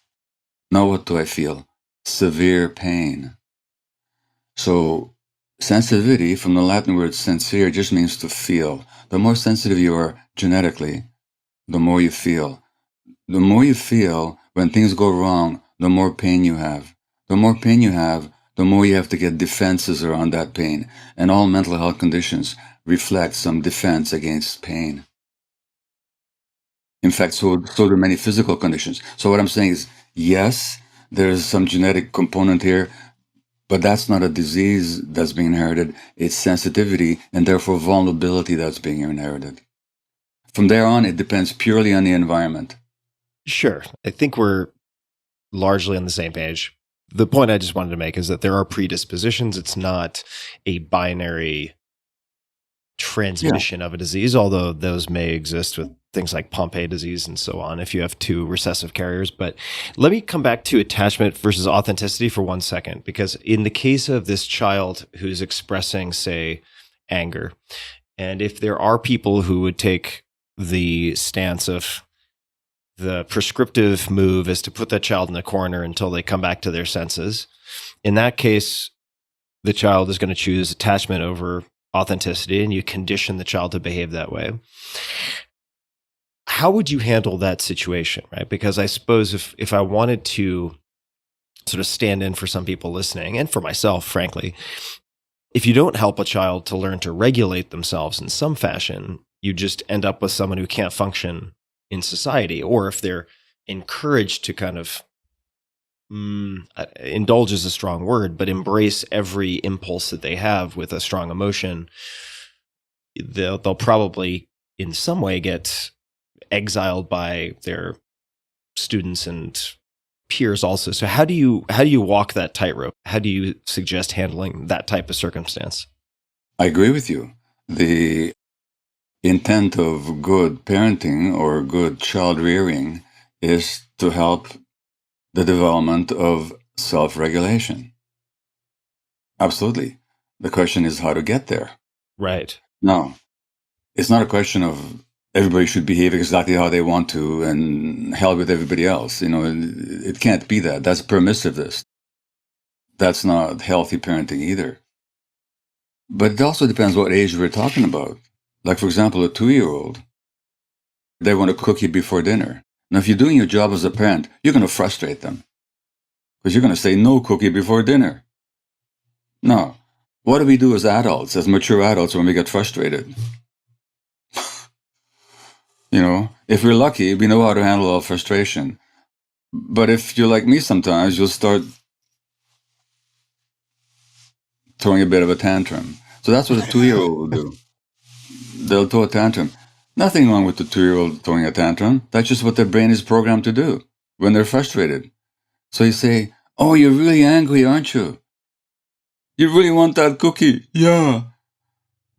Now what do I feel? Severe pain. So sensitivity, from the Latin word sensere, just means to feel. The more sensitive you are genetically, the more you feel. The more you feel, when things go wrong, the more pain you have. The more pain you have, the more you have to get defenses around that pain. And all mental health conditions reflect some defense against pain. In fact, so do many physical conditions. So what I'm saying is, yes, there's some genetic component here, but that's not a disease that's being inherited. It's sensitivity and therefore vulnerability that's being inherited. From there on, it depends purely on the environment. Sure. I think we're largely on the same page. The point I just wanted to make is that there are predispositions. It's not a binary transmission of a disease, although those may exist with things like Pompe disease and so on if you have two recessive carriers. But let me come back to attachment versus authenticity for 1 second, because in the case of this child who's expressing, say, anger, and if there are people who would take the stance of the prescriptive move is to put that child in the corner until they come back to their senses, in that case, the child is going to choose attachment over authenticity, and you condition the child to behave that way. How would you handle that situation, right? Because I suppose if I wanted to sort of stand in for some people listening, and for myself, frankly, if you don't help a child to learn to regulate themselves in some fashion, you just end up with someone who can't function in society. Or if they're encouraged to kind of indulge is a strong word, but embrace every impulse that they have with a strong emotion, they'll probably in some way get exiled by their students and peers also. So how do you walk that tightrope? How do you suggest handling that type of circumstance? I agree with you. The intent of good parenting or good child rearing is to help the development of self-regulation. Absolutely. The question is how to get there. Right. No, it's not a question of everybody should behave exactly how they want to and hell with everybody else. You know, it can't be that. That's permissiveness. That's not healthy parenting either. But it also depends what age we're talking about. Like, for example, a 2-year-old, they want a cookie before dinner. Now, if you're doing your job as a parent, you're going to frustrate them because you're going to say no cookie before dinner. No. What do we do as adults, as mature adults, when we get frustrated? You know, if we're lucky, we know how to handle our frustration. But if you're like me sometimes, you'll start throwing a bit of a tantrum. So that's what a 2-year-old will do. They'll throw a tantrum. Nothing wrong with the 2-year-old throwing a tantrum. That's just what their brain is programmed to do when they're frustrated. So you say, oh, you're really angry, aren't you? You really want that cookie? Yeah.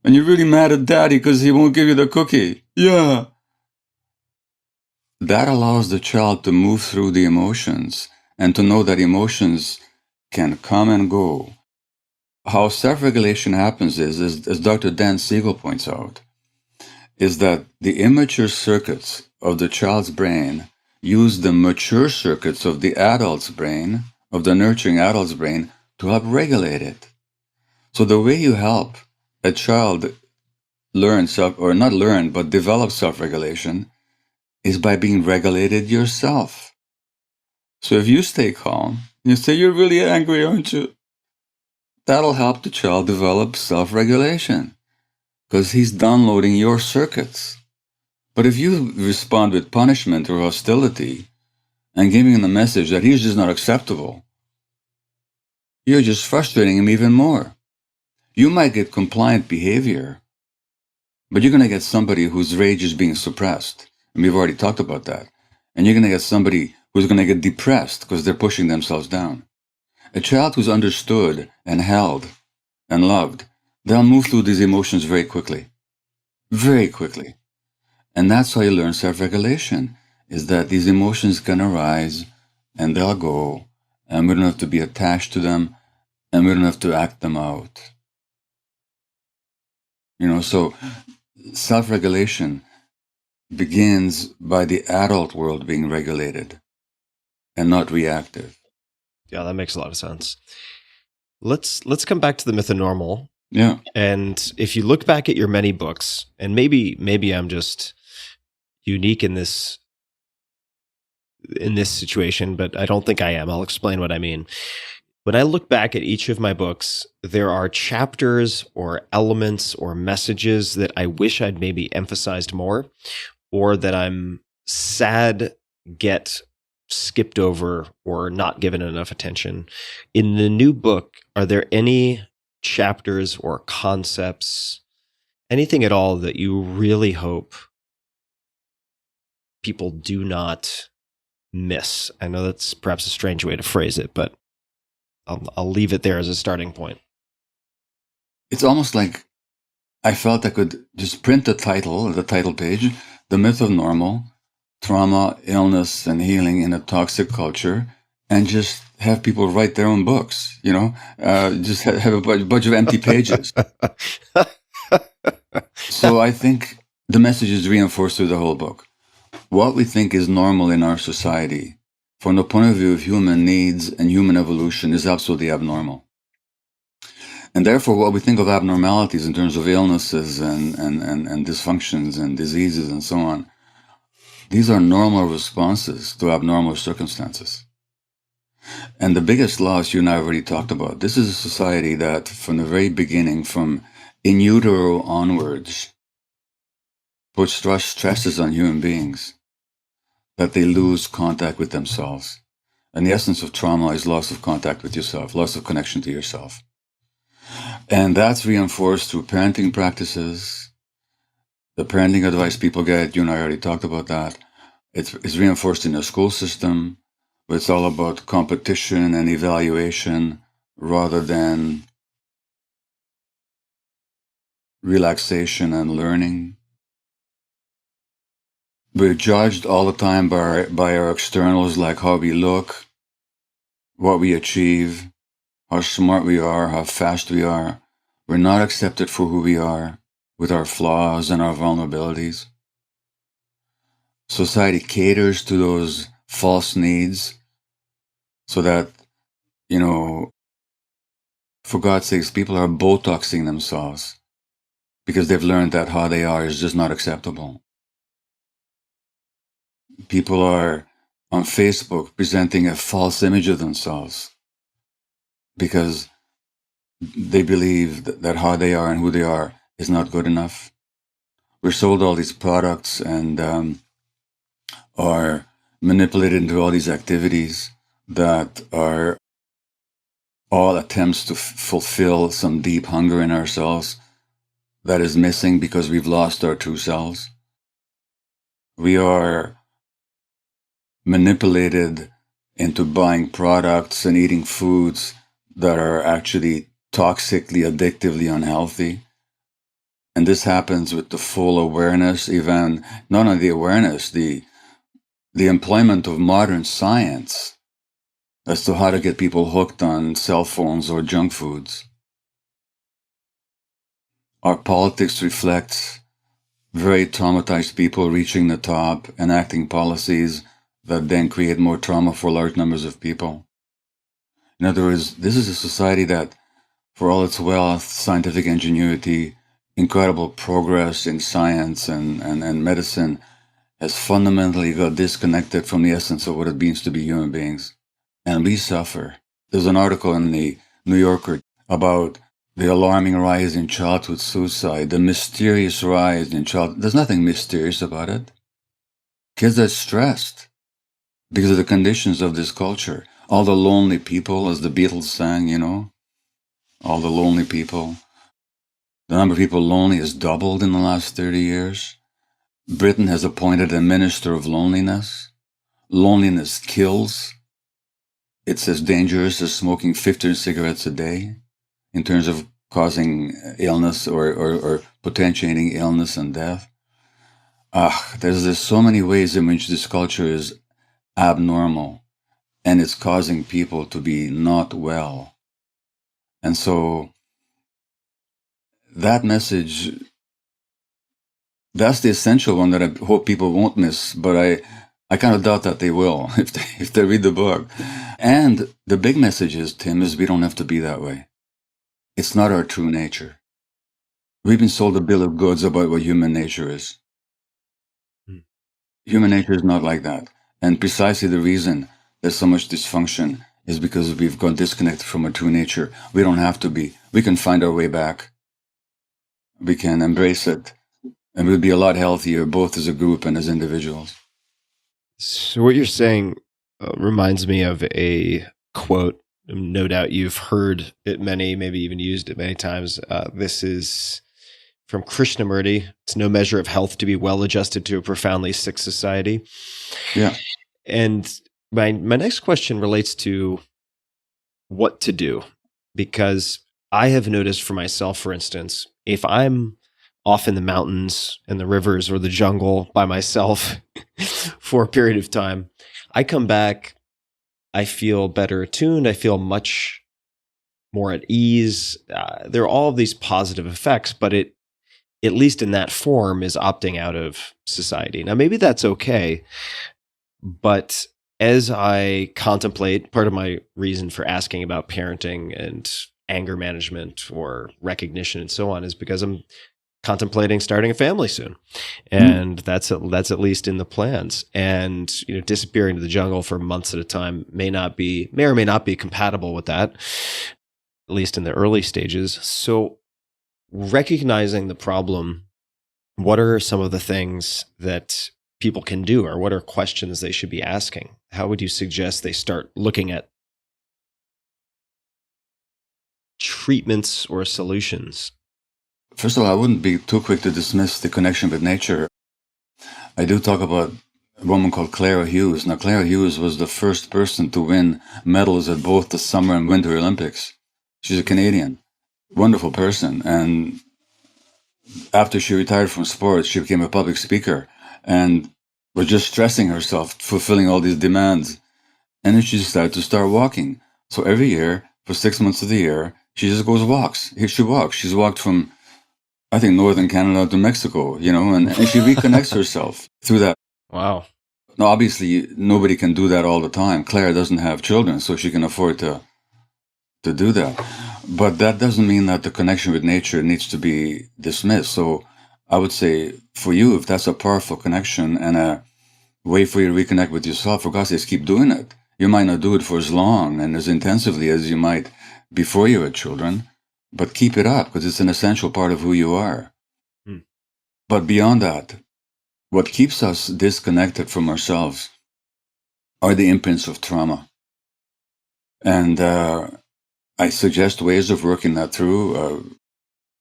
And you're really mad at daddy because he won't give you the cookie? Yeah. That allows the child to move through the emotions and to know that emotions can come and go. How self-regulation happens is, as Dr. Dan Siegel points out, is that the immature circuits of the child's brain use the mature circuits of the adult's brain, of the nurturing adult's brain, to help regulate it. So the way you help a child learn develop self-regulation is by being regulated yourself. So if you stay calm, you say, you're really angry, aren't you? That'll help the child develop self-regulation because he's downloading your circuits. But if you respond with punishment or hostility and giving him the message that he's just not acceptable, you're just frustrating him even more. You might get compliant behavior, but you're going to get somebody whose rage is being suppressed. And we've already talked about that. And you're going to get somebody who's going to get depressed because they're pushing themselves down. A child who's understood and held and loved, they'll move through these emotions very quickly. Very quickly. And that's how you learn self-regulation, is that these emotions can arise and they'll go, and we don't have to be attached to them, and we don't have to act them out. So self-regulation begins by the adult world being regulated and not reactive. Yeah, that makes a lot of sense. Let's come back to the myth of normal. Yeah. And if you look back at your many books, and maybe I'm just unique in this situation, but I don't think I am. I'll explain what I mean. When I look back at each of my books, there are chapters or elements or messages that I wish I'd maybe emphasized more, or that I'm sad get skipped over or not given enough attention. In the new book, are there any chapters or concepts, anything at all that you really hope people do not miss? I know that's perhaps a strange way to phrase it, but I'll leave it there as a starting point. It's almost like I felt I could just print the title page, The Myth of Normal, Trauma, Illness, and Healing in a Toxic Culture, and just have people write their own books, just have a bunch of empty pages. So I think the message is reinforced through the whole book. What we think is normal in our society, from the point of view of human needs and human evolution, is absolutely abnormal. And therefore, what we think of abnormalities in terms of illnesses and dysfunctions and diseases and so on, these are normal responses to abnormal circumstances. And the biggest loss you and I already talked about, this is a society that from the very beginning, from in utero onwards, puts stresses on human beings, that they lose contact with themselves. And the essence of trauma is loss of contact with yourself, loss of connection to yourself. And that's reinforced through parenting practices, the parenting advice people get. You and I already talked about that. It's reinforced in the school system, where it's all about competition and evaluation rather than relaxation and learning. We're judged all the time by our externals, like how we look, what we achieve, how smart we are, how fast we are. We're not accepted for who we are, with our flaws and our vulnerabilities. Society caters to those false needs so that, for God's sakes, people are Botoxing themselves because they've learned that how they are is just not acceptable. People are on Facebook presenting a false image of themselves because they believe that how they are and who they are is not good enough. We're sold all these products and are manipulated into all these activities that are all attempts to fulfill some deep hunger in ourselves that is missing because we've lost our true selves. We are manipulated into buying products and eating foods that are actually toxically, addictively unhealthy. And this happens with the full awareness, even not only the awareness, the employment of modern science as to how to get people hooked on cell phones or junk foods. Our politics reflects very traumatized people reaching the top, enacting policies that then create more trauma for large numbers of people. In other words, this is a society that, for all its wealth, scientific ingenuity, incredible progress in science and medicine, has fundamentally got disconnected from the essence of what it means to be human beings. And we suffer. There's an article in the New Yorker about the alarming rise in childhood suicide, the mysterious rise in childhood. There's nothing mysterious about it. Kids are stressed because of the conditions of this culture. All the lonely people, as the Beatles sang, all the lonely people. The number of people lonely has doubled in the last 30 years. Britain has appointed a minister of loneliness. Loneliness kills. It's as dangerous as smoking 15 cigarettes a day in terms of causing illness or potentiating illness and death. There's so many ways in which this culture is abnormal, and it's causing people to be not well. And so that message, that's the essential one that I hope people won't miss, but I kind of doubt that they will if they read the book. And the big message is, Tim, is we don't have to be that way. It's not our true nature. We've been sold a bill of goods about what human nature is. Human nature is not like that. And precisely the reason there's so much dysfunction is because we've gone disconnected from our true nature. We don't have to be. We can find our way back. We can embrace it. And we'll be a lot healthier, both as a group and as individuals. So what you're saying reminds me of a quote. No doubt you've heard it many, maybe even used it many times. This is from Krishnamurti. It's no measure of health to be well adjusted to a profoundly sick society. Yeah. And my next question relates to what to do, because I have noticed for myself, for instance, if I'm off in the mountains and the rivers or the jungle by myself for a period of time, I come back, I feel better attuned, I feel much more at ease. There are all of these positive effects, but it, at least in that form, is opting out of society. Now, maybe that's okay, but as I contemplate, part of my reason for asking about parenting and anger management or recognition and so on is because I'm contemplating starting a family soon, and that's at least in the plans. And disappearing to the jungle for months at a time may or may not be compatible with that, at least in the early stages. So, recognizing the problem, what are some of the things that people can do, or what are questions they should be asking? How would you suggest they start looking at treatments or solutions? First of all, I wouldn't be too quick to dismiss the connection with nature. I do talk about a woman called Clara Hughes. Now, Clara Hughes was the first person to win medals at both the Summer and Winter Olympics. She's a Canadian, wonderful person. And after she retired from sports, she became a public speaker and was just stressing herself, fulfilling all these demands. And then she decided to start walking. So every year, for 6 months of the year, she just goes walks. Here she walks. She's walked from, I think, northern Canada to Mexico, and she reconnects herself through that. Wow. Now, obviously, nobody can do that all the time. Claire doesn't have children, so she can afford to do that. But that doesn't mean that the connection with nature needs to be dismissed. So I would say for you, if that's a powerful connection and a way for you to reconnect with yourself, for God's sake, keep doing it. You might not do it for as long and as intensively as you might before you had children, but keep it up because it's an essential part of who you are. But beyond that, what keeps us disconnected from ourselves are the imprints of trauma. And I suggest ways of working that through.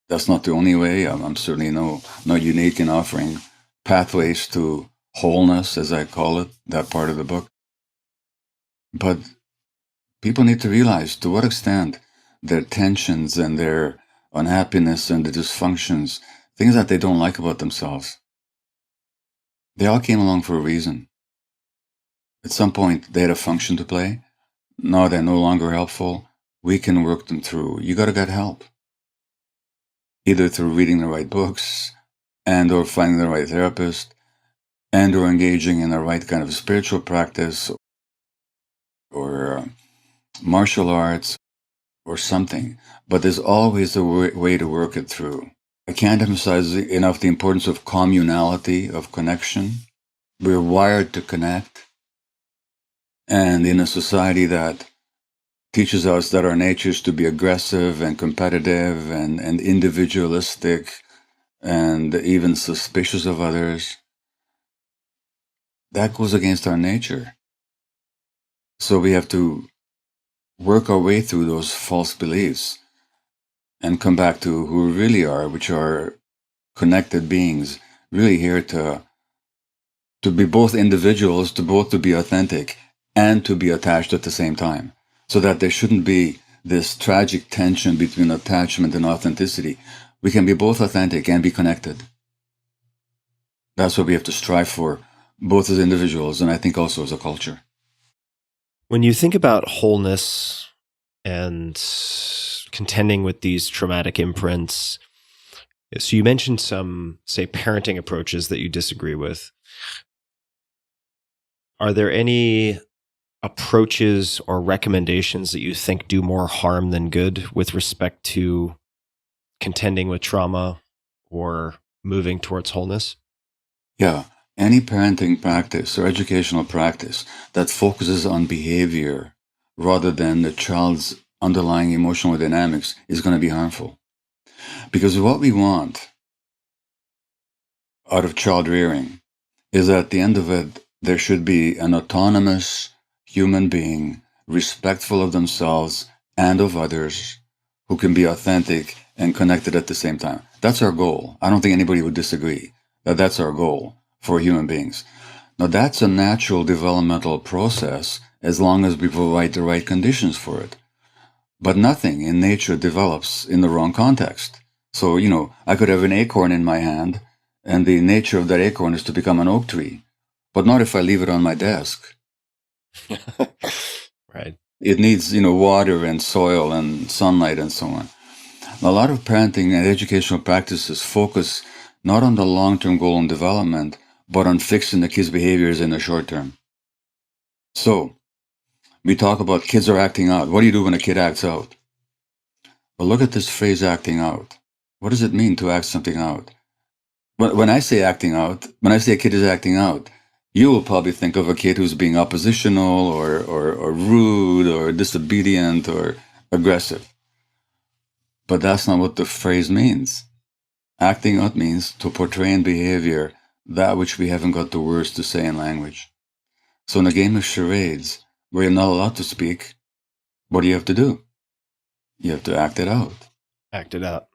That's not the only way. I'm certainly not unique in offering pathways to wholeness, as I call it, that part of the book. But people need to realize to what extent their tensions and their unhappiness and the dysfunctions, things that they don't like about themselves, they all came along for a reason. At some point, they had a function to play. Now they're no longer helpful. We can work them through. You got to get help. Either through reading the right books and or finding the right therapist and or engaging in the right kind of spiritual practice or martial arts or something. But there's always a way to work it through. I can't emphasize enough the importance of communality, of connection. We're wired to connect. And in a society that teaches us that our nature is to be aggressive and competitive and individualistic and even suspicious of others, that goes against our nature. So we have to work our way through those false beliefs and come back to who we really are, which are connected beings, really here to be both individuals, to be authentic, and to be attached at the same time. So that there shouldn't be this tragic tension between attachment and authenticity. We can be both authentic and be connected. That's what we have to strive for, both as individuals and I think also as a culture. When you think about wholeness and contending with these traumatic imprints, so you mentioned some, say, parenting approaches that you disagree with. Are there any approaches or recommendations that you think do more harm than good with respect to contending with trauma or moving towards wholeness? Yeah. Any parenting practice or educational practice that focuses on behavior rather than the child's underlying emotional dynamics is going to be harmful. Because what we want out of child rearing is that at the end of it, there should be an autonomous human being, respectful of themselves and of others, who can be authentic and connected at the same time. That's our goal. I don't think anybody would disagree that that's our goal for human beings. Now, that's a natural developmental process as long as we provide the right conditions for it. But nothing in nature develops in the wrong context. So, I could have an acorn in my hand, and the nature of that acorn is to become an oak tree, but not if I leave it on my desk. Right. It needs, water and soil and sunlight and so on. A lot of parenting and educational practices focus not on the long-term goal and development, but on fixing the kids' behaviors in the short term. So, we talk about kids are acting out. What do you do when a kid acts out? Well, look at this phrase, acting out. What does it mean to act something out? When I say acting out, when I say a kid is acting out, you will probably think of a kid who's being oppositional or rude or disobedient or aggressive. But that's not what the phrase means. Acting out means to portray in behavior that which we haven't got the words to say in language. So in a game of charades, where you're not allowed to speak, what do you have to do? You have to act it out. Act it out.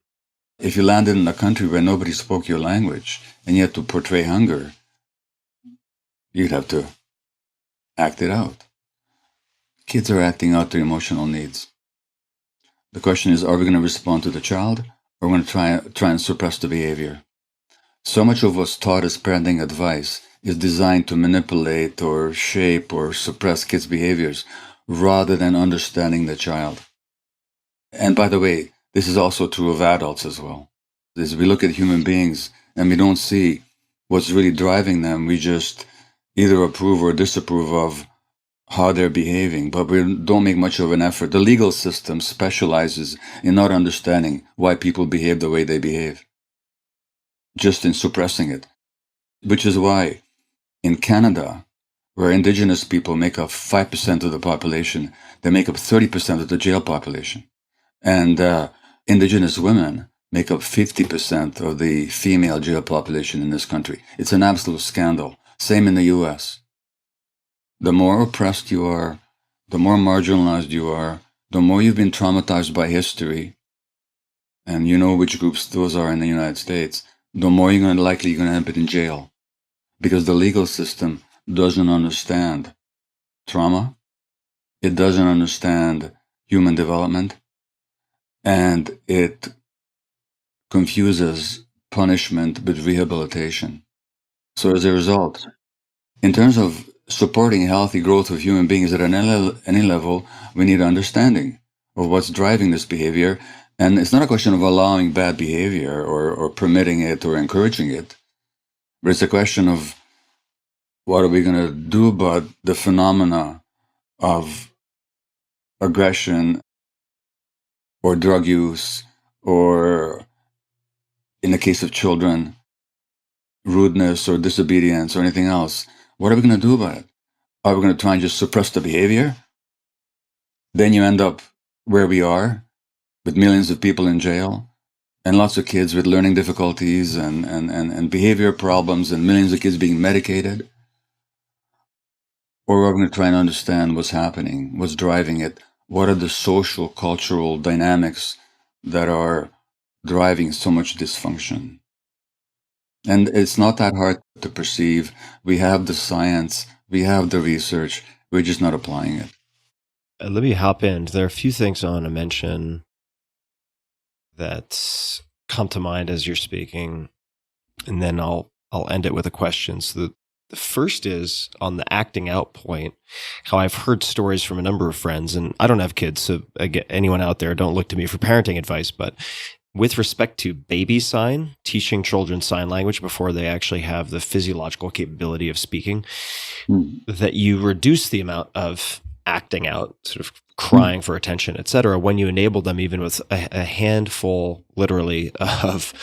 If you landed in a country where nobody spoke your language and you had to portray hunger, you'd have to act it out. Kids are acting out their emotional needs. The question is, are we going to respond to the child, or are we going to try and suppress the behavior? So much of what's taught as parenting advice is designed to manipulate or shape or suppress kids' behaviors rather than understanding the child. And by the way, this is also true of adults as well. As we look at human beings and we don't see what's really driving them, we just either approve or disapprove of how they're behaving, but we don't make much of an effort. The legal system specializes in not understanding why people behave the way they behave, just in suppressing it. Which is why in Canada, where Indigenous people make up 5% of the population, they make up 30% of the jail population. And Indigenous women make up 50% of the female jail population in this country. It's an absolute scandal. Same in the US. The more oppressed you are, the more marginalized you are, the more you've been traumatized by history, and you know which groups those are in the United States, the more you're going to end up in jail. Because the legal system doesn't understand trauma, it doesn't understand human development, and it confuses punishment with rehabilitation. So as a result, in terms of supporting healthy growth of human beings at any level, we need understanding of what's driving this behavior. And it's not a question of allowing bad behavior or permitting it or encouraging it, but it's a question of what are we going to do about the phenomena of aggression or drug use, or in the case of children, rudeness or disobedience or anything else, what are we going to do about it? Are we going to try and just suppress the behavior? Then you end up where we are, with millions of people in jail and lots of kids with learning difficulties and behavior problems and millions of kids being medicated. Or we're going to try and understand what's happening, what's driving it, what are the social, cultural dynamics that are driving so much dysfunction. And it's not that hard to perceive. We have the science, we have the research, we're just not applying it. Let me hop in. There are a few things I want to mention that come to mind as you're speaking, and then I'll end it with a question. So the first is on the acting out point, how I've heard stories from a number of friends, and I don't have kids, so again, anyone out there, don't look to me for parenting advice, but with respect to baby sign, teaching children sign language before they actually have the physiological capability of speaking, that you reduce the amount of acting out, sort of crying for attention, et cetera, when you enable them even with a handful, literally, of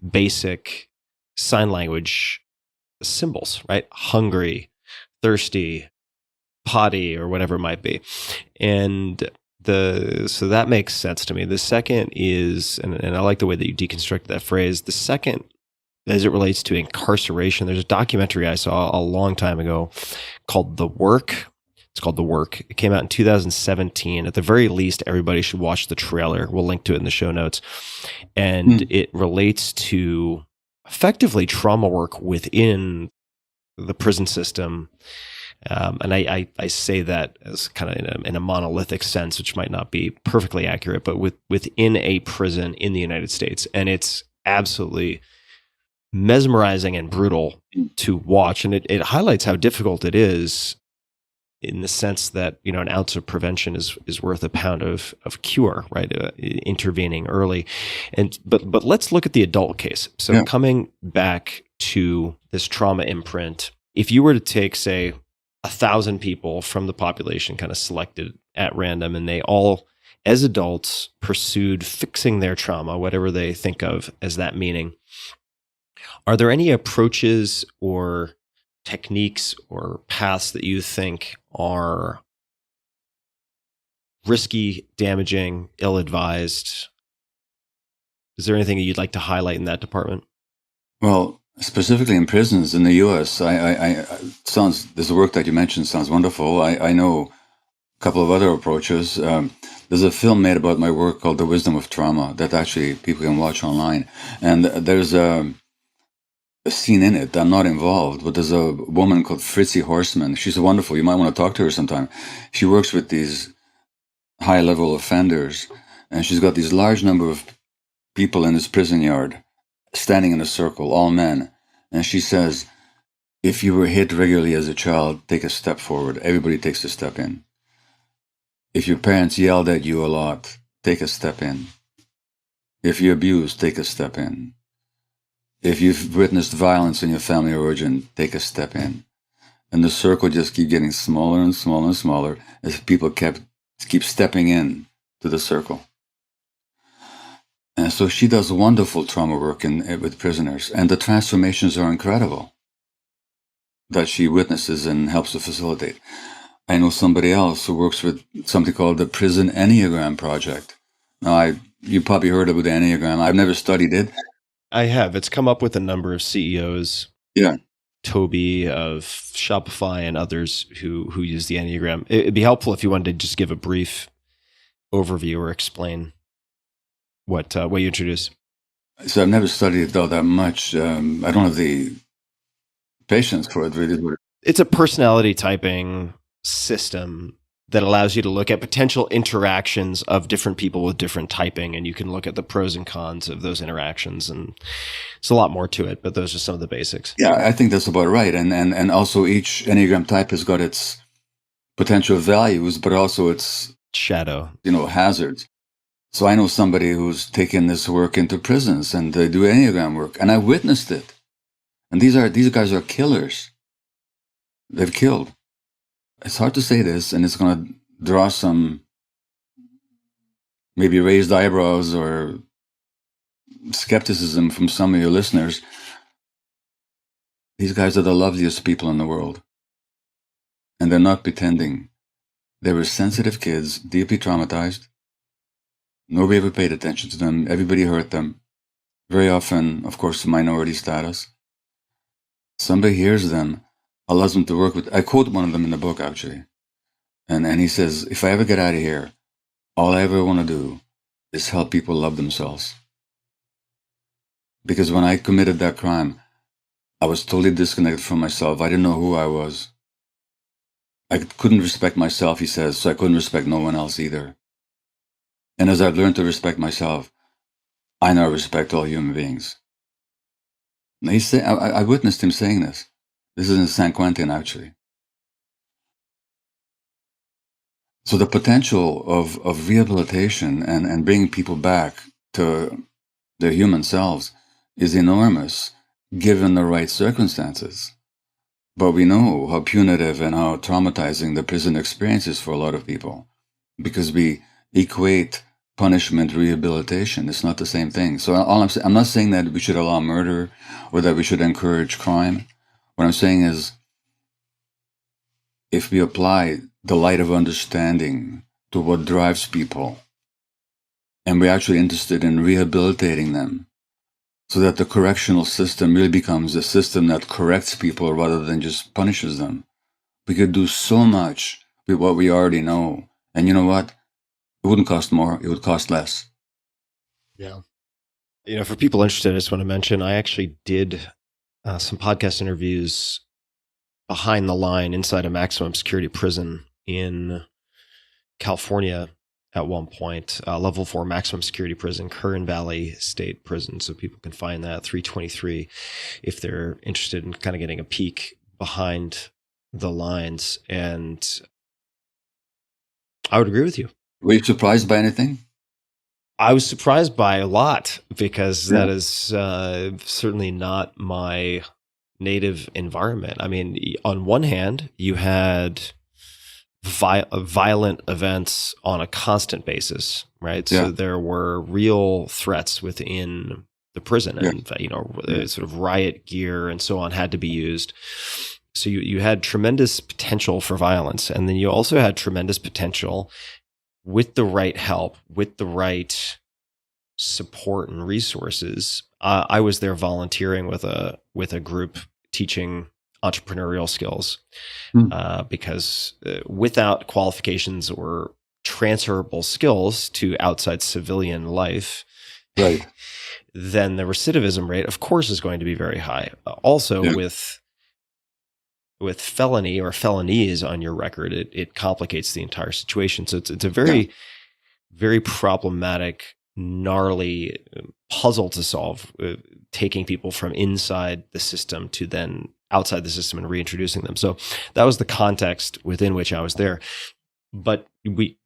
basic sign language symbols, right? Hungry, thirsty, potty, or whatever it might be. And so that makes sense to me. The second is, and I like the way that you deconstructed that phrase. The second, as it relates to incarceration, there's a documentary I saw a long time ago called The Work. It's called The Work. It came out in 2017. At the very least, everybody should watch the trailer. We'll link to it in the show notes. And it relates to effectively trauma work within the prison system. And I say that as kind of in a monolithic sense, which might not be perfectly accurate, but within a prison in the United States. And it's absolutely mesmerizing and brutal to watch. And it highlights how difficult it is, in the sense that, an ounce of prevention is worth a pound of cure, right? Intervening early. But let's look at the adult case. So coming back to this trauma imprint, if you were to take, say, 1,000 people from the population, kind of selected at random, and they all, as adults, pursued fixing their trauma, whatever they think of as that meaning, are there any approaches or techniques or paths that you think are risky, damaging, ill-advised? Is there anything that you'd like to highlight in that department? Well, specifically in prisons in the U.S., this work that you mentioned sounds wonderful. I know a couple of other approaches. There's a film made about my work called The Wisdom of Trauma that actually people can watch online. And there's a scene in it. I'm not involved, but there's a woman called Fritzi Horstman. She's wonderful. You might want to talk to her sometime. She works with these high-level offenders, and she's got these large number of people in this prison yard standing in a circle, all men. And she says, if you were hit regularly as a child, take a step forward. Everybody takes a step in. If your parents yelled at you a lot, take a step in. If you're abused, take a step in. If you've witnessed violence in your family of origin, take a step in. And the circle just keep getting smaller and smaller and smaller as people keep stepping in to the circle. And so she does wonderful trauma work with prisoners, and the transformations are incredible that she witnesses and helps to facilitate. I know somebody else who works with something called the Prison Enneagram Project. Now, you probably heard about the Enneagram. I've never studied it. I have. It's come up with a number of CEOs. Yeah. Toby of Shopify and others who use the Enneagram. It'd be helpful if you wanted to just give a brief overview or explain what you introduce. So I've never studied it though that much. I don't have the patience for it really. It's a personality typing system that allows you to look at potential interactions of different people with different typing, and you can look at the pros and cons of those interactions. And it's a lot more to it, but those are some of the basics. Yeah, I think that's about right. And also each Enneagram type has got its potential values, but also its shadow, hazards. So I know somebody who's taken this work into prisons, and they do Enneagram work, and I witnessed it. And these guys are killers. They've killed. It's hard to say this, and it's going to draw some maybe raised eyebrows or skepticism from some of your listeners. These guys are the loveliest people in the world. And they're not pretending. They were sensitive kids, deeply traumatized. Nobody ever paid attention to them. Everybody hurt them. Very often, of course, minority status. Somebody hears them, allows them to work with. I quote one of them in the book, actually. And he says, if I ever get out of here, all I ever want to do is help people love themselves. Because when I committed that crime, I was totally disconnected from myself. I didn't know who I was. I couldn't respect myself, he says, so I couldn't respect no one else either. And as I've learned to respect myself, I now respect all human beings. And I witnessed him saying this. This is in San Quentin, actually. So the potential of rehabilitation and bringing people back to their human selves is enormous, given the right circumstances. But we know how punitive and how traumatizing the prison experience is for a lot of people, because we equate punishment, rehabilitation. It's not the same thing. So I'm not saying that we should allow murder or that we should encourage crime. What I'm saying is, if we apply the light of understanding to what drives people, and we're actually interested in rehabilitating them, so that the correctional system really becomes a system that corrects people rather than just punishes them, we could do so much with what we already know. And you know what? It wouldn't cost more. It would cost less. Yeah. For people interested, I just want to mention, I actually did some podcast interviews behind the line inside a maximum security prison in California at one point, level 4 maximum security prison, Kern Valley State Prison. So people can find that 323 if they're interested in kind of getting a peek behind the lines. And I would agree with you. Were you surprised by anything? I was surprised by a lot, because that is certainly not my native environment. I mean, on one hand, you had violent events on a constant basis, right? Yeah. So there were real threats within the prison, and sort of riot gear and so on had to be used. So you had tremendous potential for violence, and then you also had tremendous potential with the right help, with the right support and resources. I was there volunteering with a group teaching entrepreneurial skills, because without qualifications or transferable skills to outside civilian life, right, then the recidivism rate, of course, is going to be very high. Also, with felony or felonies on your record, it complicates the entire situation. So it's a very, very problematic, gnarly puzzle to solve, taking people from inside the system to then outside the system and reintroducing them. So that was the context within which I was there. But we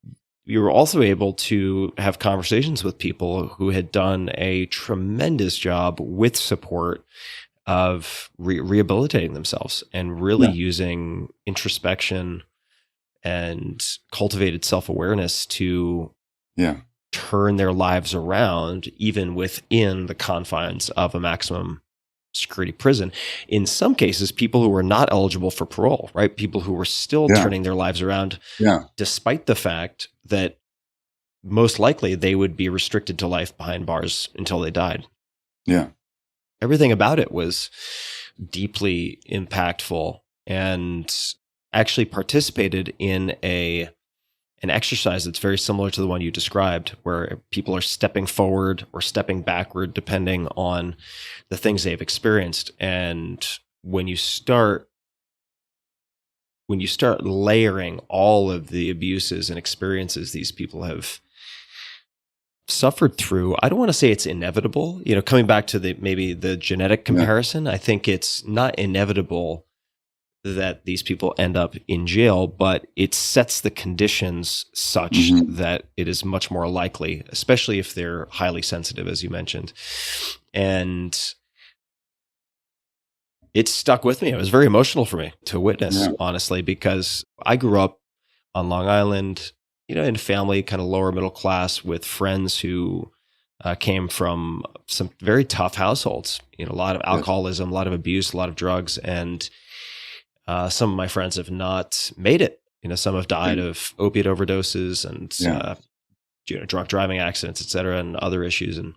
were also able to have conversations with people who had done a tremendous job with support of rehabilitating themselves and really using introspection and cultivated self-awareness to turn their lives around, even within the confines of a maximum security prison. In some cases, people who were not eligible for parole, right? People who were still turning their lives around, despite the fact that most likely they would be restricted to life behind bars until they died. Yeah. Everything about it was deeply impactful, and actually participated in an exercise that's very similar to the one you described, where people are stepping forward or stepping backward depending on the things they've experienced. And when you start layering all of the abuses and experiences these people have suffered through, I don't want to say it's inevitable. Coming back to maybe the genetic comparison, I think it's not inevitable that these people end up in jail, but it sets the conditions such that it is much more likely, especially if they're highly sensitive, as you mentioned. And it stuck with me. It was very emotional for me to witness, honestly, because I grew up on Long Island, in a family kind of lower middle class with friends who came from some very tough households. A lot of alcoholism, a lot of abuse, a lot of drugs, and some of my friends have not made it. Some have died of opiate overdoses and drunk driving accidents, et cetera, and other issues. And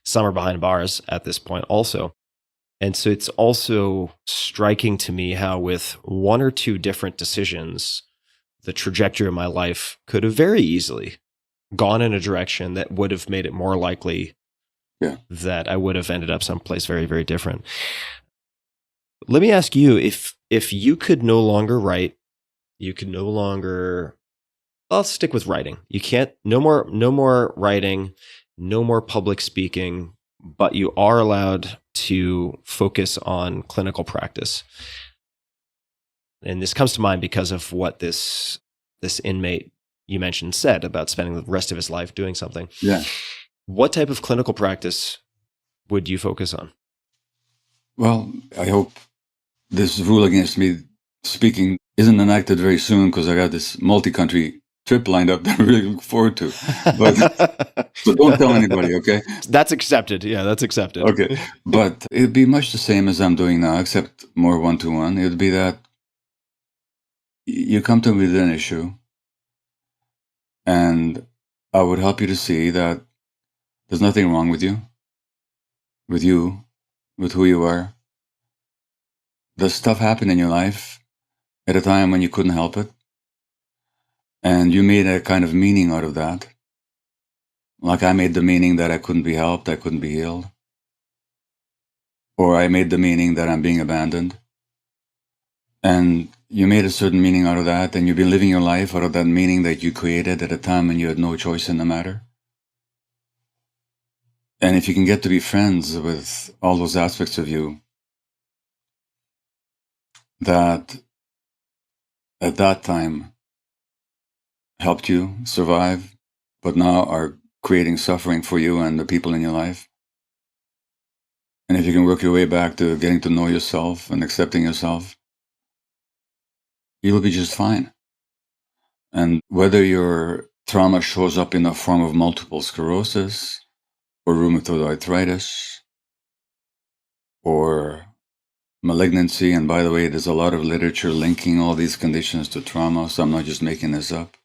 some are behind bars at this point also. And so it's also striking to me how with one or two different decisions, the trajectory of my life could have very easily gone in a direction that would have made it more likely that I would have ended up someplace very, very different. Let me ask you, if you could no longer write, you could no longer, I'll stick with writing. You can't, no more writing, no more public speaking, but you are allowed to focus on clinical practice. And this comes to mind because of what this inmate you mentioned said about spending the rest of his life doing something. Yeah. What type of clinical practice would you focus on? Well, I hope this rule against me speaking isn't enacted very soon, because I got this multi-country trip lined up that I'm really looking forward to. But so don't tell anybody, okay? That's accepted. Yeah, that's accepted. Okay. But it'd be much the same as I'm doing now, except more one-to-one. It would be that you come to me with an issue, and I would help you to see that there's nothing wrong with you, with who you are. Does stuff happen in your life at a time when you couldn't help it? And you made a kind of meaning out of that. Like I made the meaning that I couldn't be helped, I couldn't be healed. Or I made the meaning that I'm being abandoned. And you made a certain meaning out of that, and you've been living your life out of that meaning that you created at a time when you had no choice in the matter. And if you can get to be friends with all those aspects of you that at that time helped you survive, but now are creating suffering for you and the people in your life. And if you can work your way back to getting to know yourself and accepting yourself, you will be just fine. And whether your trauma shows up in the form of multiple sclerosis or rheumatoid arthritis or malignancy, and by the way, there's a lot of literature linking all these conditions to trauma, so I'm not just making this up,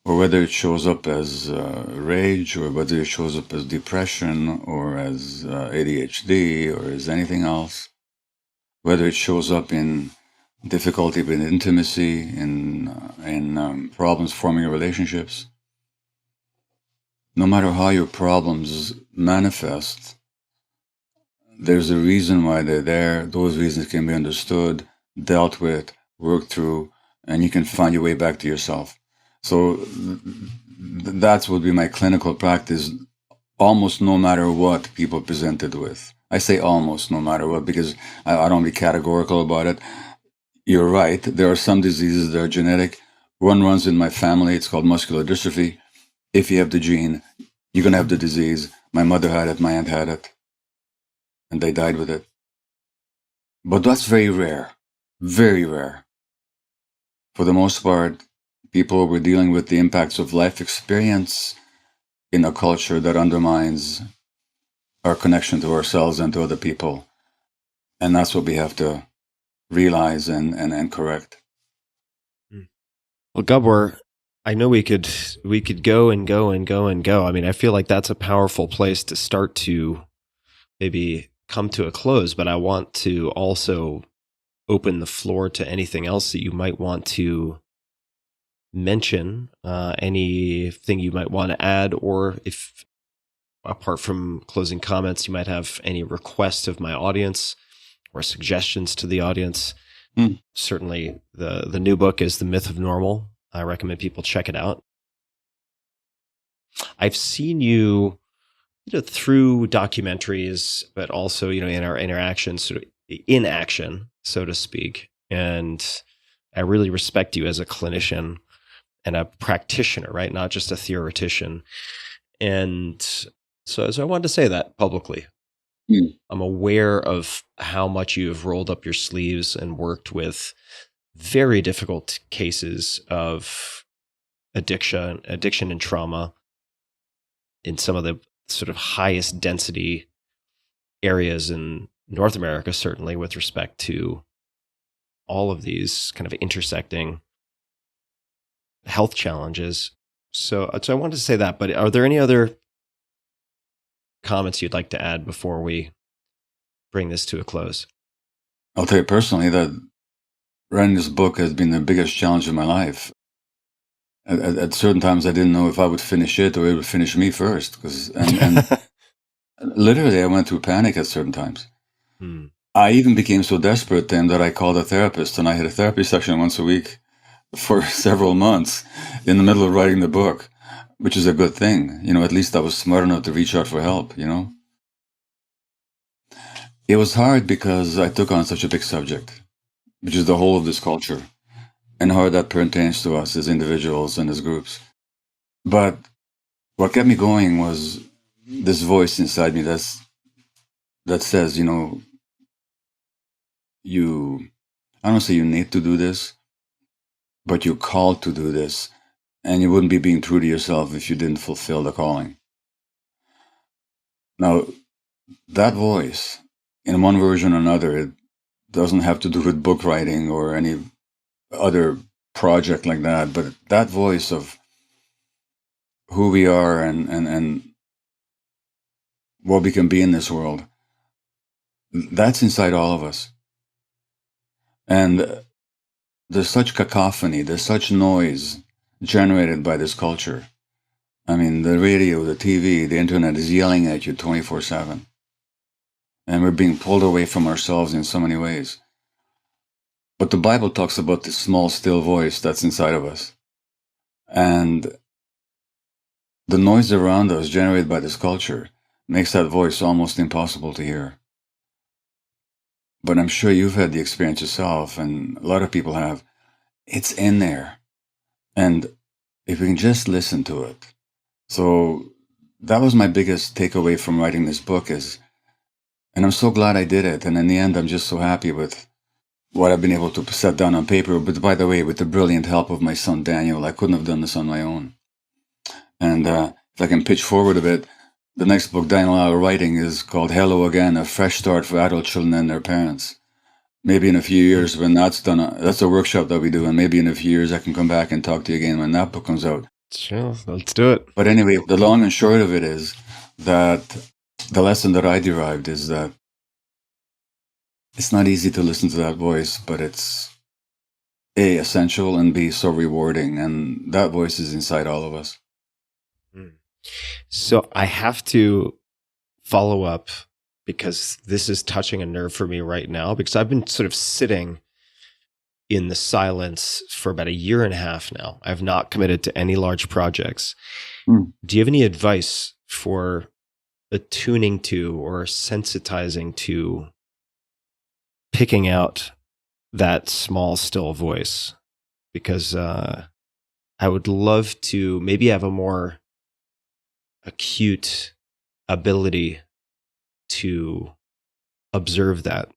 or whether it shows up as rage, or whether it shows up as depression, or as ADHD, or as anything else, whether it shows up in difficulty with intimacy, in problems forming relationships. No matter how your problems manifest, there's a reason why they're there. Those reasons can be understood, dealt with, worked through, and you can find your way back to yourself. So that's what would be my clinical practice, almost no matter what people presented with. I say almost no matter what because I don't be categorical about it. You're right. There are some diseases that are genetic. One runs in my family. It's called muscular dystrophy. If you have the gene, you're going to have the disease. My mother had it. My aunt had it. And they died with it. But that's very rare. Very rare. For the most part, people were dealing with the impacts of life experience in a culture that undermines our connection to ourselves and to other people. And that's what we have to realize and correct. Well, Gabor, I know we could go and go and go and go. I mean, I feel like that's a powerful place to start to maybe come to a close, but I want to also open the floor to anything else that you might want to mention, anything you might want to add, or if, apart from closing comments, you might have any requests of my audience or suggestions to the audience. Certainly the new book is The Myth of Normal. I recommend people check it out. I've seen you, through documentaries, but also, in our interactions, sort of in action, so to speak. And I really respect you as a clinician and a practitioner, right? Not just a theoretician. And so I wanted to say that publicly. I'm aware of how much you have rolled up your sleeves and worked with very difficult cases of addiction and trauma in some of the sort of highest density areas in North America, certainly with respect to all of these kind of intersecting health challenges. So I wanted to say that, but are there any other comments you'd like to add before we bring this to a close? I'll tell you personally that writing this book has been the biggest challenge of my life. At certain times, I didn't know if I would finish it or it would finish me first. And literally, I went through panic at certain times. I even became so desperate then that I called a therapist, and I had a therapy session once a week for several months in the middle of writing the book, which is a good thing. At least I was smart enough to reach out for help, It was hard because I took on such a big subject, which is the whole of this culture, and how that pertains to us as individuals and as groups. But what kept me going was this voice inside me that says, I don't say you need to do this, but you're called to do this, and you wouldn't be being true to yourself if you didn't fulfill the calling. Now, that voice, in one version or another, it doesn't have to do with book writing or any other project like that, but that voice of who we are and what we can be in this world, that's inside all of us. And there's such cacophony, there's such noise generated by this culture. I mean, the radio, the TV, the internet is yelling at you 24/7. And we're being pulled away from ourselves in so many ways. But the Bible talks about this small, still voice that's inside of us. And the noise around us generated by this culture makes that voice almost impossible to hear. But I'm sure you've had the experience yourself, and a lot of people have. It's in there. And if we can just listen to it. So that was my biggest takeaway from writing this book and I'm so glad I did it. And in the end, I'm just so happy with what I've been able to set down on paper. But by the way, with the brilliant help of my son, Daniel, I couldn't have done this on my own. And if I can pitch forward a bit, the next book Daniel and I are writing is called Hello Again, A Fresh Start for Adult Children and Their Parents. Maybe in a few years when that's done, that's a workshop that we do. And maybe in a few years, I can come back and talk to you again when that book comes out. Sure, let's do it. But anyway, the long and short of it is that the lesson that I derived is that it's not easy to listen to that voice, but it's A, essential, and B, so rewarding. And that voice is inside all of us. So I have to follow up because this is touching a nerve for me right now, because I've been sort of sitting in the silence for about 1.5 years now. I've not committed to any large projects. Do you have any advice for attuning to or sensitizing to picking out that small, still voice? Because I would love to maybe have a more acute ability to observe that.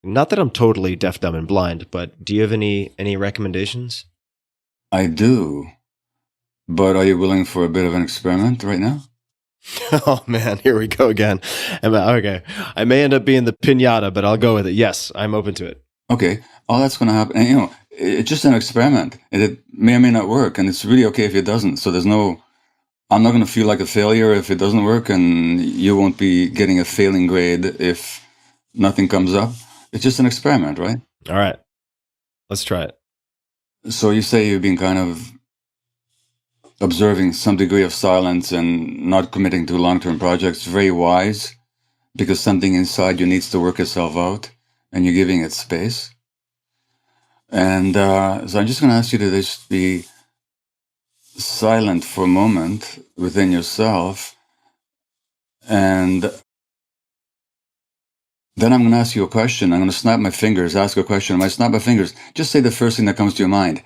Not that I'm totally deaf, dumb, and blind, but do you have any recommendations? I do. But are you willing for a bit of an experiment right now? Oh man, here we go again. Okay. I may end up being the piñata, but I'll go with it. Yes, I'm open to it. Okay. All that's going to happen. And, it's just an experiment. It may or may not work. And it's really okay if it doesn't. So I'm not going to feel like a failure if it doesn't work. And you won't be getting a failing grade if nothing comes up. It's just an experiment, right? All right. Let's try it. So you say you've been kind of observing some degree of silence and not committing to long-term projects. Very wise, because something inside you needs to work itself out and you're giving it space. And so I'm just going to ask you to just be silent for a moment within yourself. And then I'm going to ask you a question. I'm going to snap my fingers, ask a question. When I snap my fingers, just say the first thing that comes to your mind.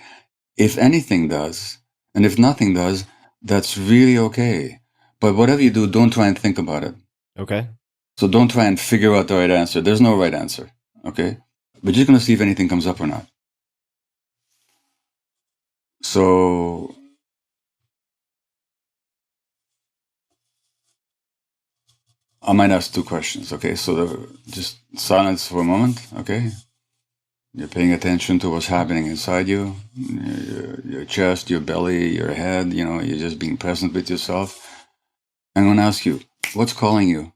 If anything does, and if nothing does, that's really okay. But whatever you do, don't try and think about it. Okay. So don't try and figure out the right answer. There's no right answer. Okay. We're just going to see if anything comes up or not. So I might ask two questions. Okay, so just silence for a moment. Okay, you're paying attention to what's happening inside you, your chest, your belly, your head. You're just being present with yourself. I'm going to ask you, what's calling you?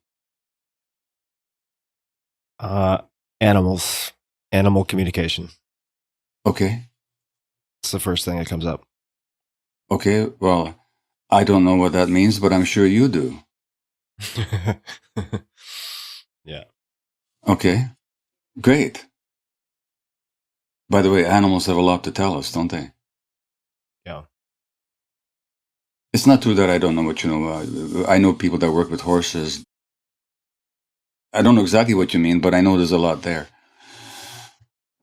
Animals, animal communication. Okay. It's the first thing that comes up. Okay, well, I don't know what that means, but I'm sure you do. Yeah. Okay, great. By the way, animals have a lot to tell us, don't they? Yeah. It's not true that I don't know what you know. I know people that work with horses. I don't know exactly what you mean, but I know there's a lot there.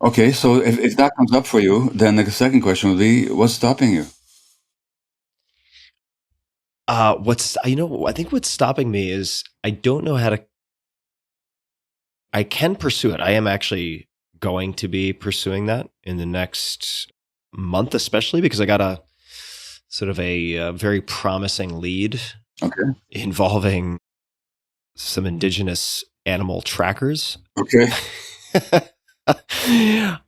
Okay, so if that comes up for you, then the second question would be, what's stopping you? I think what's stopping me is I don't know how to. I can pursue it. I am actually going to be pursuing that in the next month, especially because I got a sort of a very promising lead involving some indigenous animal trackers. Okay.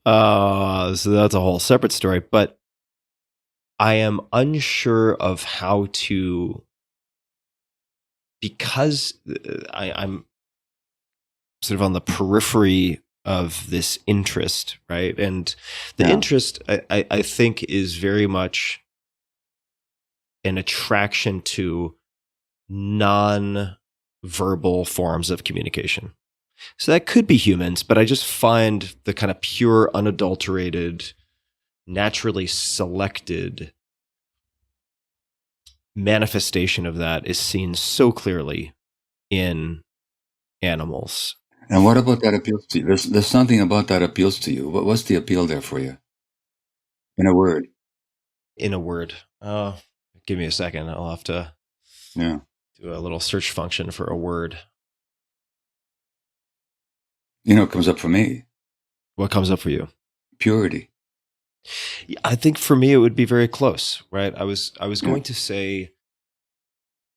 So that's a whole separate story, but I am unsure of how to, because I'm sort of on the periphery of this interest, right? And the interest, I think, is very much an attraction to non-verbal forms of communication. So that could be humans, but I just find the kind of pure, unadulterated, naturally selected manifestation of that is seen so clearly in animals. And what about that appeals to you? There's something about that appeals to you. What's the appeal there for you? In a word. In a word. Give me a second. I'll have to do a little search function for a word. It comes up for me. What comes up for you? Purity. I think for me it would be very close, right? I was going to say,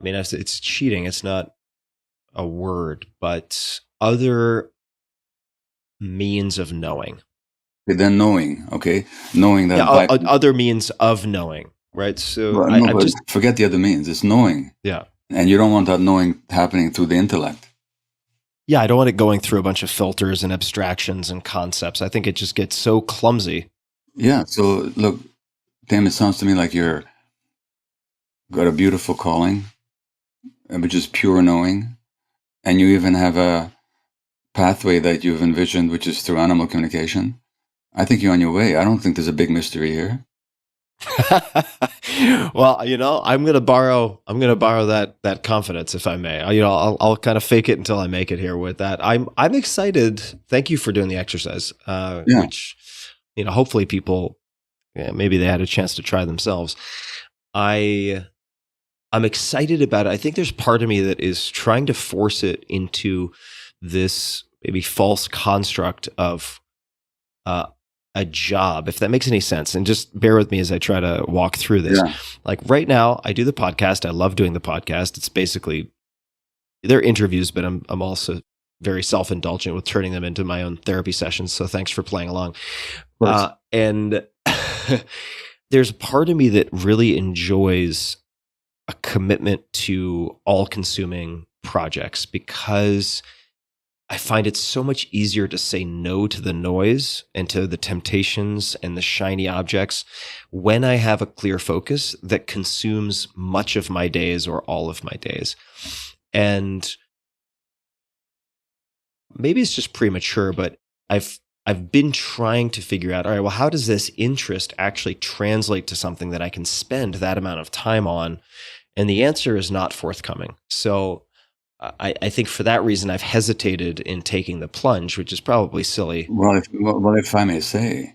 I mean, it's cheating. It's not a word, but other means of knowing. Okay, then knowing, okay? Knowing that... other means of knowing, right? So forget the other means. It's knowing. Yeah. And you don't want that knowing happening through the intellect. Yeah, I don't want it going through a bunch of filters and abstractions and concepts. I think it just gets so clumsy. Yeah, so look, Tim, it sounds to me like you're got a beautiful calling, which is pure knowing. And you even have a pathway that you've envisioned, which is through animal communication. I think you're on your way. I don't think there's a big mystery here. Well, I'm going to borrow that confidence, if I may. I'll kind of fake it until I make it here with that. I'm excited. Thank you for doing the exercise, which, hopefully people, maybe they had a chance to try themselves. I'm excited about it. I think there's part of me that is trying to force it into this maybe false construct of a job, if that makes any sense. And just bear with me as I try to walk through this. Yeah. Like right now, I do the podcast. I love doing the podcast. It's basically, they're interviews, but I'm also very self-indulgent with turning them into my own therapy sessions. So thanks for playing along. And there's a part of me that really enjoys a commitment to all-consuming projects because I find it so much easier to say no to the noise and to the temptations and the shiny objects when I have a clear focus that consumes much of my days or all of my days. And maybe it's just premature, but I've been trying to figure out, all right, well, how does this interest actually translate to something that I can spend that amount of time on? And the answer is not forthcoming. So I think for that reason, I've hesitated in taking the plunge, which is probably silly. Well, if I may say,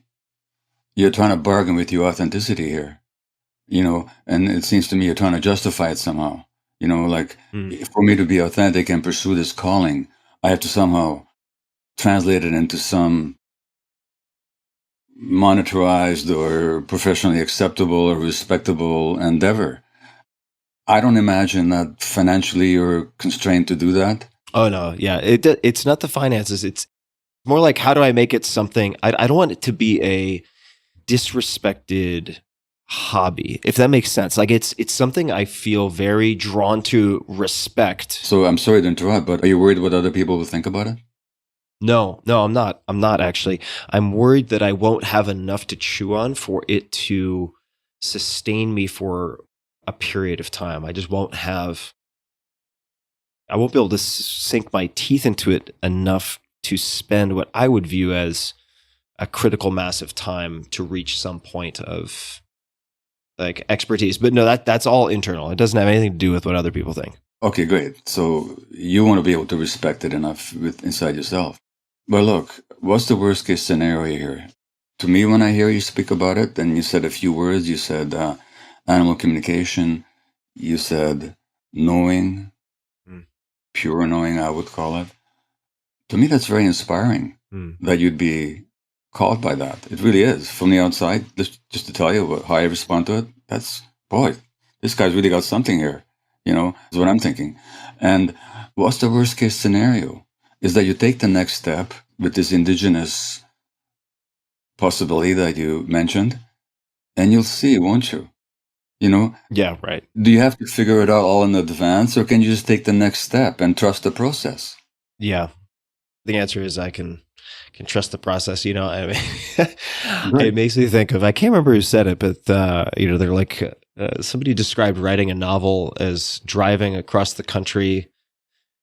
you're trying to bargain with your authenticity here, and it seems to me you're trying to justify it somehow. For me to be authentic and pursue this calling, I have to somehow translate it into some monetarized or professionally acceptable or respectable endeavor. I don't imagine that financially you're constrained to do that. Oh no, yeah. It's not the finances. It's more like, how do I make it something? I don't want it to be a disrespected hobby, if that makes sense. Like it's something I feel very drawn to respect. So I'm sorry to interrupt, but are you worried what other people will think about it? No, I'm not. I'm not actually. I'm worried that I won't have enough to chew on for it to sustain me for a period of time. I won't be able to sink my teeth into it enough to spend what I would view as a critical mass of time to reach some point of like expertise. But no, that's all internal. It doesn't have anything to do with what other people think. Okay, great. So you want to be able to respect it enough inside yourself. But look, what's the worst case scenario here? To me, when I hear you speak about it, and you said a few words, you said animal communication, you said knowing, pure knowing, I would call it. To me, that's very inspiring that you'd be caught by that. It really is. From the outside, just to tell you how I respond to it, boy, this guy's really got something here. Is what I'm thinking. And what's the worst case scenario? Is that you take the next step with this indigenous possibility that you mentioned, and you'll see, won't you? Yeah, right. Do you have to figure it out all in advance, or can you just take the next step and trust the process? Yeah. The answer is I can trust the process. I mean, it makes me think of, I can't remember who said it, but they're like, somebody described writing a novel as driving across the country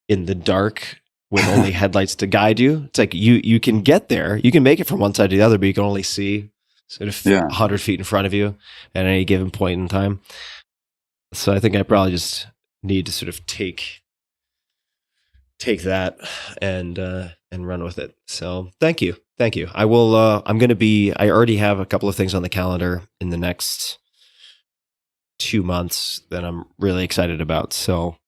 in the dark with only headlights to guide you. It's like you can get there, you can make it from one side to the other, but you can only see sort of 100 feet in front of you at any given point in time. So I think I probably just need to sort of take that and run with it. So thank you. I will. I already have a couple of things on the calendar in the next 2 months that I'm really excited about. So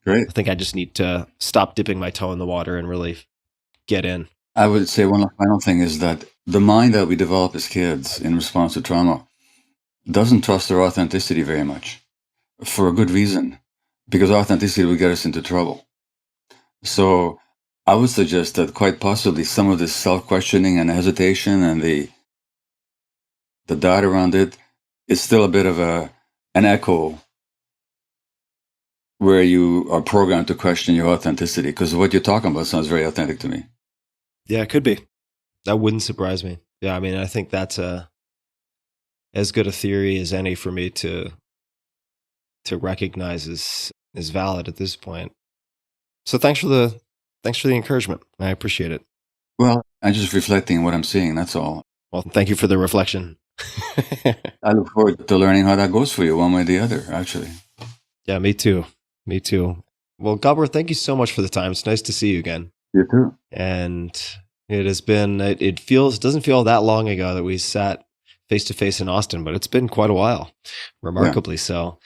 great. I think I just need to stop dipping my toe in the water and really get in. I would say one final thing is that the mind that we develop as kids in response to trauma doesn't trust their authenticity very much, for a good reason, because authenticity will get us into trouble. So I would suggest that quite possibly some of this self-questioning and hesitation and the doubt around it is still a bit of an echo where you are programmed to question your authenticity, because what you're talking about sounds very authentic to me. Yeah, it could be. That wouldn't surprise me. Yeah, I mean, I think that's as good a theory as any for me to recognize is valid at this point. So thanks for the encouragement. I appreciate it. Well, I'm just reflecting on what I'm seeing. That's all. Well, thank you for the reflection. I look forward to learning how that goes for you, one way or the other, actually. Yeah, me too. Well, Gabor, thank you so much for the time. It's nice to see you again. You too. And it has been, it doesn't feel that long ago that we sat face to face in Austin, but it's been quite a while, remarkably so.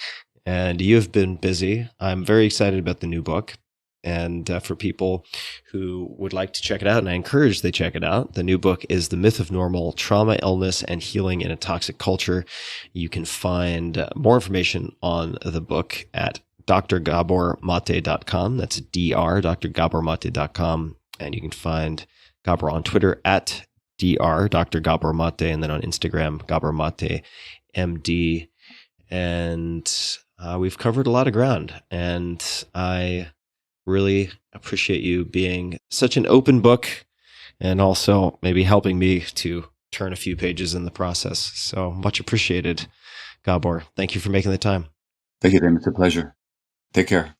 And you have been busy. I'm very excited about the new book. And for people who would like to check it out, and I encourage they check it out, the new book is The Myth of Normal, Trauma, Illness, and Healing in a Toxic Culture. You can find more information on the book at drgabormaté.com. That's drgabormaté.com. And you can find Gabor on Twitter at Dr. Gabor Maté, and then on Instagram, Gabor Maté MD. And we've covered a lot of ground, and I really appreciate you being such an open book and also maybe helping me to turn a few pages in the process. So much appreciated, Gabor. Thank you for making the time. Thank you, Tim. It's a pleasure. Take care.